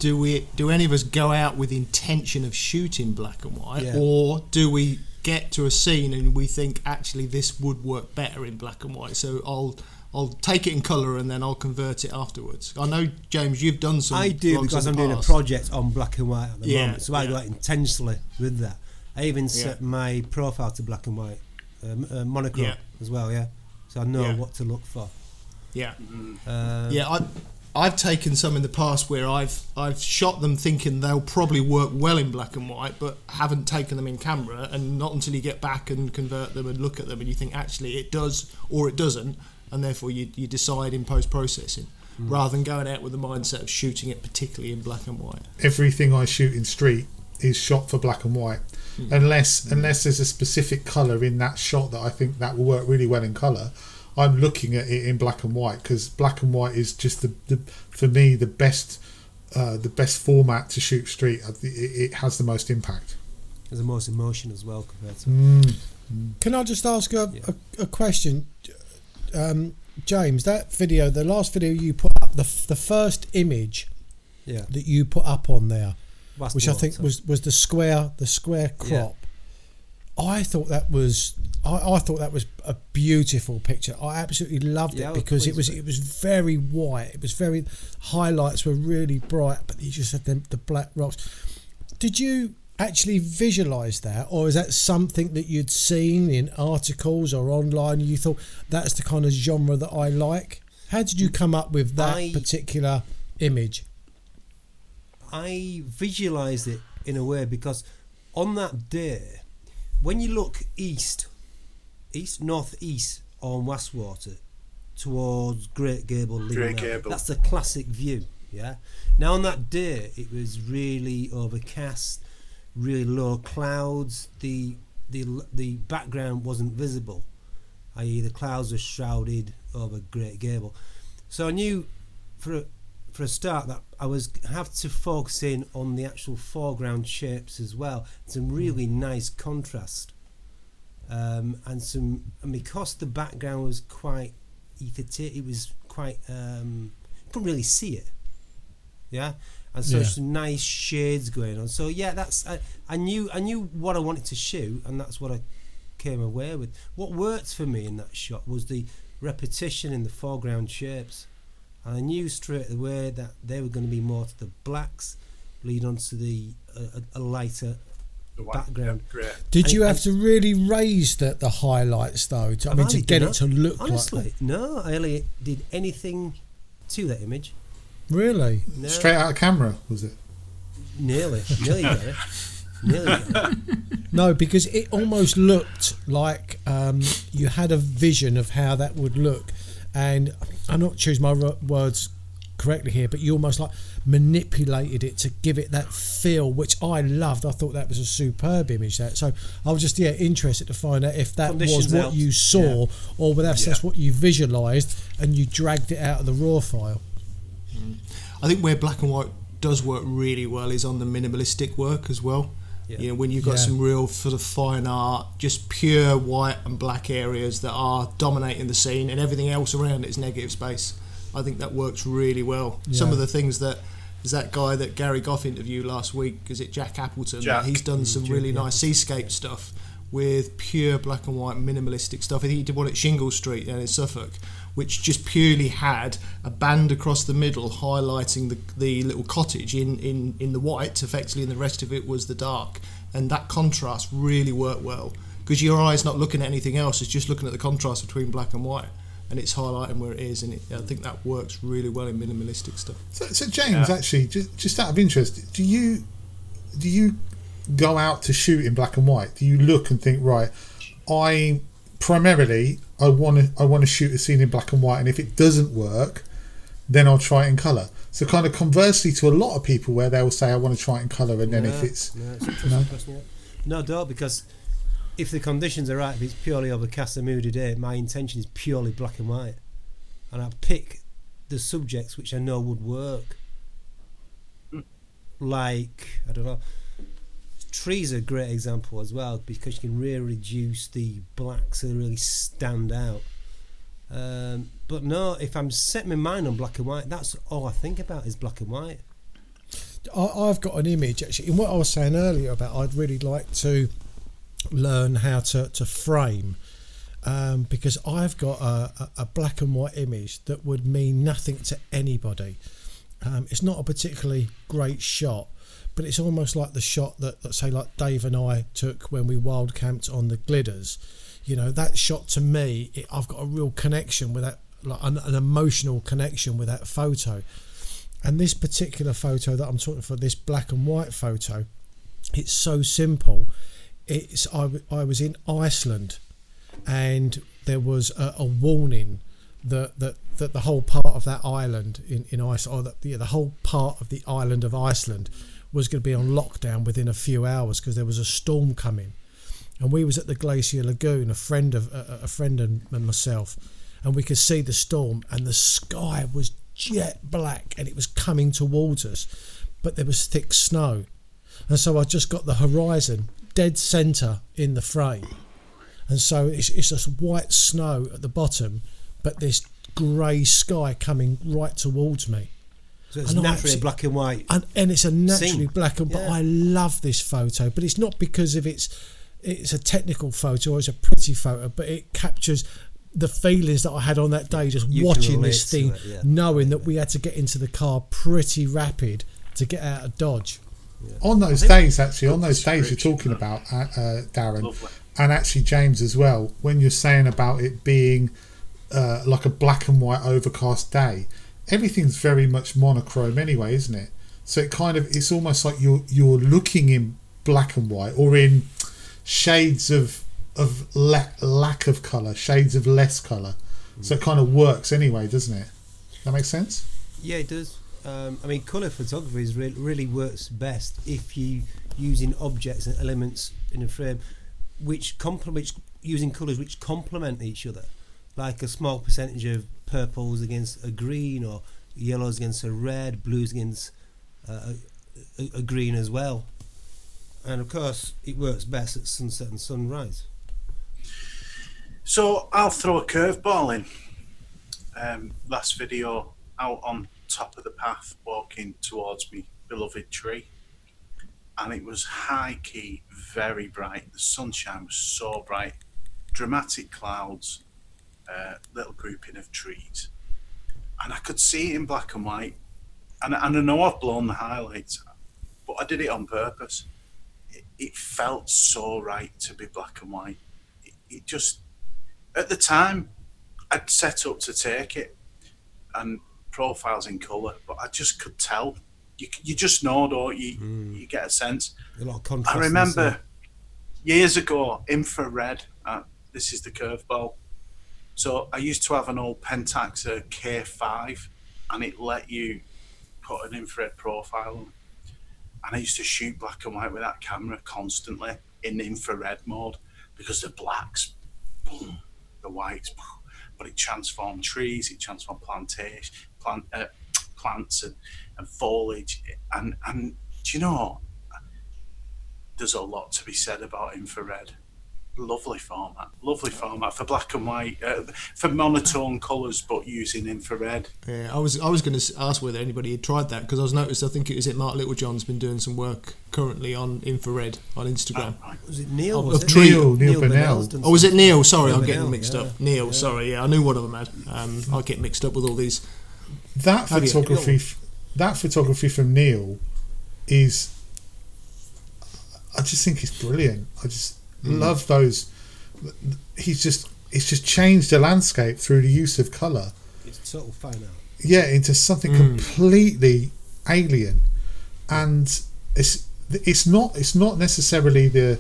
any of us go out with intention of shooting black and white, or do we get to a scene and we think actually this would work better in black and white, so I'll take it in colour and then I'll convert it afterwards? I know, James, you've done some. I do, because I'm doing a project on black and white at the moment, so I go out intentionally with that. I even set my profile to black and white, monochrome as well, so I know what to look for. I've taken some in the past where I've shot them thinking they'll probably work well in black and white, but haven't taken them in camera, and not until you get back and convert them and look at them and you think actually it does or it doesn't, and therefore you decide in post-processing rather than going out with the mindset of shooting it particularly in black and white. Everything I shoot in street is shot for black and white, unless there's a specific colour in that shot that I think that will work really well in colour. I'm looking at it in black and white because black and white is just for me the best format to shoot street. It has the most impact. There's the most emotion as well compared to. Can I just ask a question, James? That video, the last video you put up, the first image that you put up on there, which I think was the square crop. I thought that was a beautiful picture. I absolutely loved it because it was very white. It was very, highlights were really bright, but you just had the black rocks. Did you actually visualise that, or is that something that you'd seen in articles or online? You thought that's the kind of genre that I like. How did you come up with that particular image? I visualised it in a way because on that day, when you look northeast on Westwater towards Great Gable, that's a classic view. Now on that day it was really overcast, really low clouds. The background wasn't visible, i.e. the clouds were shrouded over Great Gable. So I knew for a start that I was have to focus in on the actual foreground shapes as well. Some really nice contrast, and because the background was quite it was quite couldn't really see it. Yeah, and so some nice shades going on. So yeah, that's I knew what I wanted to shoot, and that's what I came away with. What worked for me in that shot was the repetition in the foreground shapes, and I knew straight away that they were going to be more to the blacks, lead on to the a lighter background. Did you have to really raise the highlights though? To get it to look honestly, like that? No, I hardly did anything to that image. Really? No. Straight out of camera, was it? Nearly got it. No, because it almost looked like you had a vision of how that would look, and I'm not choosing my words correctly here, but you almost like manipulated it to give it that feel, which I loved. I thought that was a superb image. So I was just interested to find out if that was what you saw, or whether that's what you visualised and you dragged it out of the raw file. I think where black and white does work really well is on the minimalistic work as well. You know, when you've got some real sort of fine art, just pure white and black areas that are dominating the scene, and everything else around it is negative space. I think that works really well. Some of the things that there's that guy that Gary Goff interviewed last week, is it Jack Appleton? He's done some really nice seascape stuff with pure black and white minimalistic stuff. I think he did one at Shingle Street down in Suffolk, which just purely had a band across the middle highlighting the little cottage in the white effectively, and the rest of it was the dark, and that contrast really worked well because your eye's not looking at anything else, it's just looking at the contrast between black and white, and it's highlighting where it is, and I think that works really well in minimalistic stuff. So James, actually, just out of interest, do you go out to shoot in black and white? Do you look and think, right, I want to shoot a scene in black and white, and if it doesn't work, then I'll try it in colour? So kind of conversely to a lot of people where they'll say I want to try it in colour, and then if it's no, don't, because if the conditions are right, if it's purely overcast and moody day, my intention is purely black and white, and I pick the subjects which I know would work. Like, I don't know, trees are a great example as well, because you can really reduce the blacks that really stand out. But no, if I'm setting my mind on black and white, that's all I think about is black and white. I've got an image actually. In what I was saying earlier about, I'd really like to learn how to frame, because I've got a black and white image that would mean nothing to anybody. It's not a particularly great shot, but it's almost like the shot that say like Dave and I took when we wild camped on the Glidders. You know, that shot to me, I've got a real connection with that, like an emotional connection with that photo. And this particular photo that I'm talking for, this black and white photo, it's so simple. I was in Iceland, and there was a warning that the whole part of that island in Iceland, or the whole part of the island of Iceland was going to be on lockdown within a few hours because there was a storm coming. And we was at the Glacier Lagoon, a friend and myself, and we could see the storm, and the sky was jet black, and it was coming towards us, but there was thick snow, and so I just got the horizon dead centre in the frame, and so it's just white snow at the bottom, but this grey sky coming right towards me. So it's naturally black and white, and it's a naturally black and. But I love this photo, but it's not because of it's a technical photo or it's a pretty photo, but it captures the feelings that I had on that day, just watching this thing, knowing that we had to get into the car pretty rapid to get out of Dodge. On those days you're talking about, Darren, lovely. And actually James as well, when you're saying about it being like a black and white overcast day, everything's very much monochrome anyway, isn't it? So it's almost like you're looking in black and white, or in shades of lack of colour, shades of less colour. So it kind of works anyway, doesn't it? That makes sense? Yeah, it does. I mean, colour photography really works best if you using objects and elements in a frame which using colours which complement each other, like a small percentage of purples against a green, or yellows against a red, blues against a green as well. And of course it works best at sunset and sunrise. So I'll throw a curveball in. Last video out on top of the path walking towards me beloved tree, and it was high key, very bright. The sunshine was so bright, dramatic clouds, little grouping of trees, and I could see it in black and white. And I know I've blown the highlights, but I did it on purpose. It felt so right to be black and white. It just, at the time, I'd set up to take it, and profiles in colour, but I just could tell. You just know, don't you? You get a sense. A lot of contrast. I remember years ago, infrared. This is the curveball. So I used to have an old Pentax K5, and it let you put an infrared profile on. And I used to shoot black and white with that camera constantly in infrared mode, because the blacks, boom, the whites, boom, but it transformed trees, it transformed plants and foliage, and do you know, there's a lot to be said about infrared. Lovely format for black and white, for monotone colours, but using infrared. Yeah, I was going to ask whether anybody had tried that, because I think it was Mark Littlejohn's been doing some work currently on infrared on Instagram. Right. Was it Neil? Neil Burnell. Oh, was it Neil? Sorry, I'm getting mixed up. Neil, sorry, I knew one of them had. I get mixed up with all these. That photography from Neil is, I just think it's brilliant. I just love those. It's just changed the landscape through the use of colour. It's total fine art. Yeah, into something completely alien, and it's not necessarily the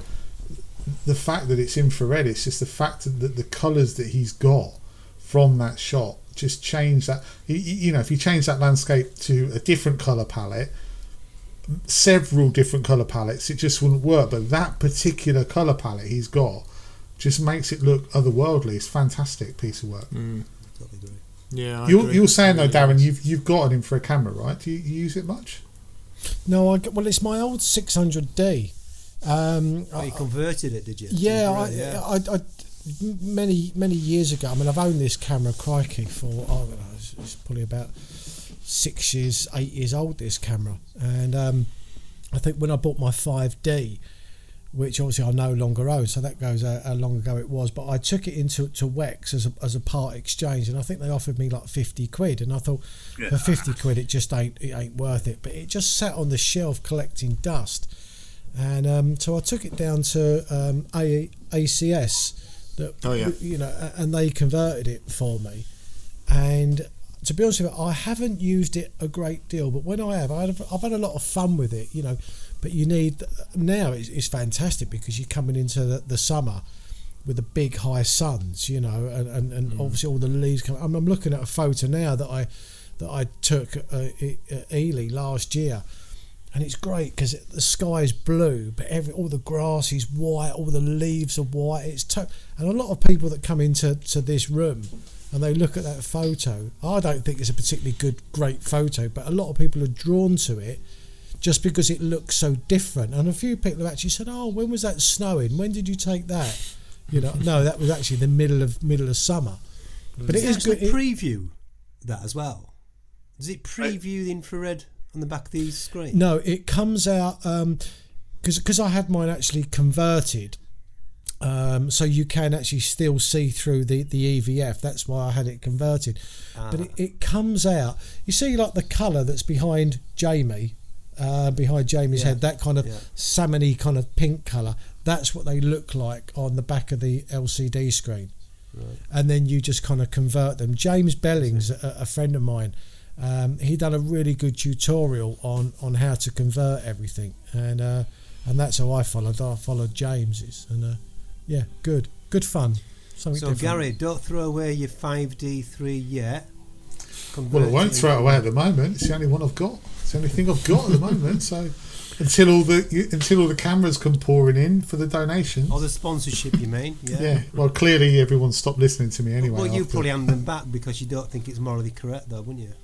fact that it's infrared. It's just the fact that the colours that he's got from that shot just change that. You know, if you change that landscape to a different colour palette, several different colour palettes, it just wouldn't work. But that particular colour palette he's got just makes it look otherworldly. It's a fantastic piece of work. Totally agree. Yeah, you're saying though, Darren, you've got an infrared camera, right? Do you use it much? No, well, it's my old 600D. You converted it, did you? Yeah, I many years ago. I mean, I've owned this camera, crikey, for I don't know, it's probably about 6 years, 8 years old, this camera. And I think when I bought my 5D, which obviously I no longer own, so that goes how long ago it was, but I took it into Wex as a part exchange, and I think they offered me like 50 quid, and I thought for 50 quid it just ain't worth it. But it just sat on the shelf collecting dust, and so I took it down to ACS, you know, and they converted it for me. And to be honest with you, I haven't used it a great deal, but when I have, I've had a lot of fun with it, you know. But you need, now it's fantastic because you're coming into the summer with the big high suns, you know, and obviously all the leaves come. I'm looking at a photo now that I took at Ely last year, and it's great because the sky's blue, but all the grass is white, all the leaves are white. And a lot of people that come into this room and they look at that photo, I don't think it's a particularly great photo, but a lot of people are drawn to it just because it looks so different. And a few people have actually said, "Oh, when was that snowing? When did you take that?" You know, no, that was actually the middle of summer. But it is good. Preview that as well. Does it preview the infrared on the back of the screen? No, it comes out because I had mine actually converted. So you can actually still see through the EVF. That's why I had it converted. But it comes out. You see, like the colour that's behind Jamie, behind Jamie's head, that kind of salmony kind of pink colour. That's what they look like on the back of the LCD screen. Right. And then you just kind of convert them. James Belling's a friend of mine. He done a really good tutorial on how to convert everything, and that's how I followed. I followed James's, and yeah, good fun. Something different. Gary, don't throw away your 5D3 yet. Well, I won't throw it away at the moment. It's the only one I've got. It's the only thing I've got at the moment. So until all the cameras come pouring in for the donations. Or the sponsorship, you mean? Yeah. Well, clearly everyone stopped listening to me anyway. Well, you probably hand them back because you don't think it's morally correct, though, wouldn't you?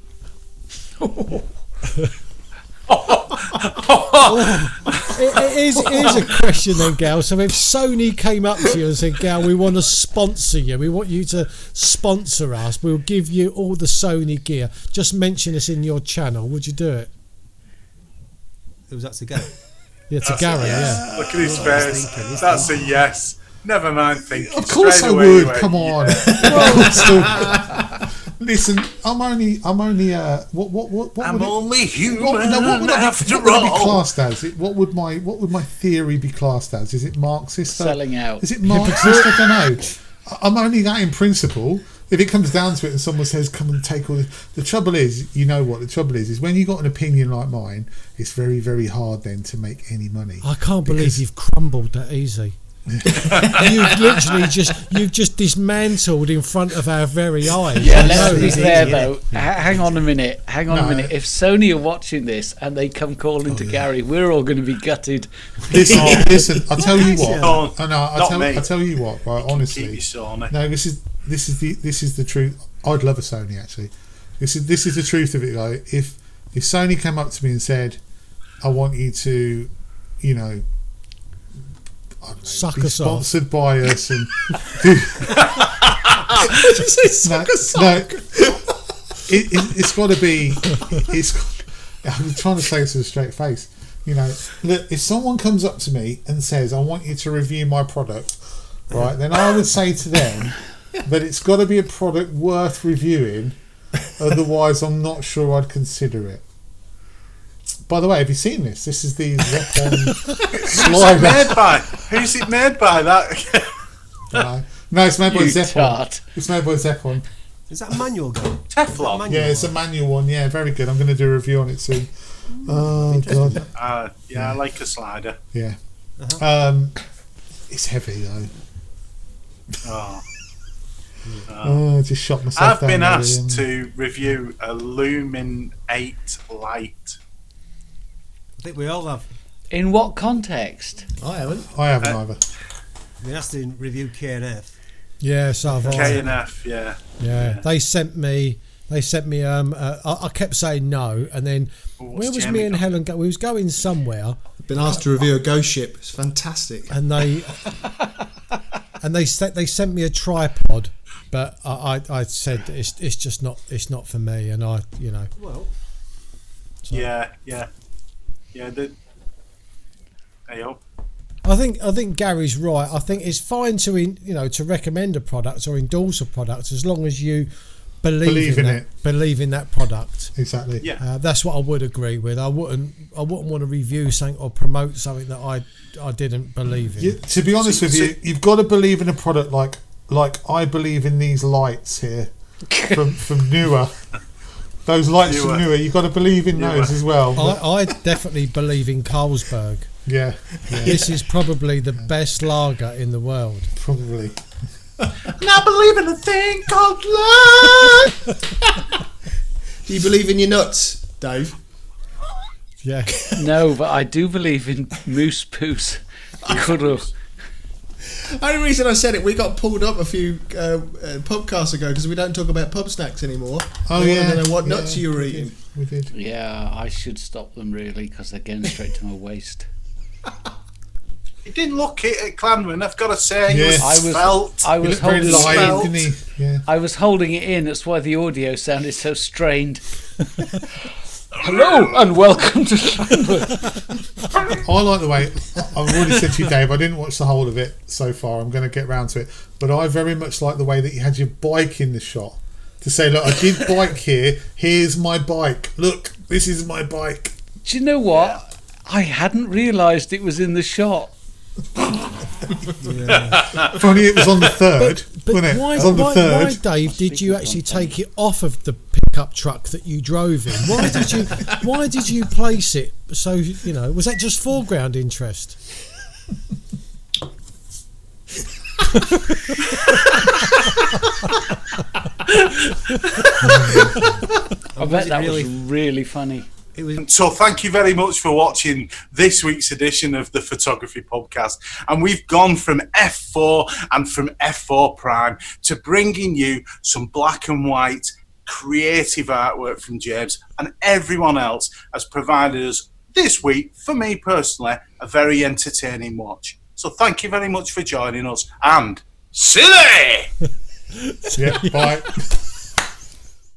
Here's a question then, Gal. So if Sony came up to you and said, Gal, we want to sponsor you, we want you to sponsor us, we'll give you all the Sony gear, just mention us in your channel, would you do it? Who was that to Gary? Yeah, to Gary, yes. yeah. Look at his face. That's a yes. Never mind thinking. Of course I away, would. Come on. Listen, I'm only. What I'm only human. What would after I be all. classed as? What would my theory be classed as? Is it Marxist? Selling out. Is it Marxist? I don't know. I'm only that in principle. If it comes down to it and someone says, come and take all this, the trouble is, you know what the trouble is when you've got an opinion like mine, it's very, very hard then to make any money. I can't believe you've crumbled that easy. You've just dismantled in front of our very eyes. Yeah, let's be fair though. Hang on a minute. If Sony are watching this and they come calling to Gary, we're all going to be gutted. Listen. I'll tell you what. I'll tell you what. Right, honestly, no. This is the truth. I'd love a Sony actually. This is the truth of it, though. If Sony came up to me and said, "I want you to, suck be us sponsored off. by us," and it's got to be. I'm trying to say this with a straight face. Look, if someone comes up to me and says, "I want you to review my product," right, then I would say to them that it's got to be a product worth reviewing. Otherwise, I'm not sure I'd consider it. By the way, have you seen this? This is the slider. Who's it made by? That? No, it's made by Zeppon. Tart. It's made by Zeppon. Is that a manual gun? Teflon. Yeah, it's a manual one. Yeah, very good. I'm going to do a review on it soon. Oh god. I like a slider. Yeah. It's heavy though. I just shot myself. I've been asked to review a Lumen 8 Lite. I think we all have. In what context? I haven't. I haven't either. We asked to review K&F. Yeah, so have I. K&F, yeah. They sent me. I kept saying no, and then where was me and Helen? We was going somewhere. Been asked to review a ghost ship. It's fantastic. And they sent me a tripod, but I said it's just not for me, and I. Well. So. Yeah. Hey-o. I think Gary's right. I think it's fine to recommend a product or endorse a product as long as you believe in that product. Exactly. Yeah. That's what I would agree with. I wouldn't want to review something or promote something that I didn't believe in. To be honest with you, you've got to believe in a product like I believe in these lights here from Newer. Those lights from Newer, you've got to believe in those as well. I definitely believe in Carlsberg. Yeah. This is probably the best lager in the world. Probably. Now believe in a thing called love. Do you believe in your nuts, Dave? Yeah. No, but I do believe in moose poos. Kuru. Only reason I said it, we got pulled up a few podcasts ago because we don't talk about pub snacks anymore. Oh, we wanted to know what nuts you were eating. We did. Yeah, I should stop them really because they're getting straight to my waist. He didn't look it at Clanman, I've got to say. Yeah. I was very holding light, didn't he? Yeah. I was holding it in. That's why the audio sounded so strained. Hello and welcome to Clanman. I like the way I've already said to you, Dave. I didn't watch the whole of it so far. I'm going to get round to it, but I very much like the way that you had your bike in the shot to say, "Look, I did bike here. Here's my bike. Look, this is my bike." Do you know what? Yeah. I hadn't realised it was in the shot. Funny, it was on the third. But wasn't it? Why, it was on the third. Why, Dave, did you actually take it off of the pickup truck that you drove in? Why did you place it? So was that just foreground interest? I bet that was really funny. So thank you very much for watching this week's edition of the Photography Podcast. And we've gone from F4 and from F4 Prime to bringing you some black and white creative artwork from James, and everyone else has provided us this week, for me personally, a very entertaining watch. So thank you very much for joining us, and silly! Yeah, bye.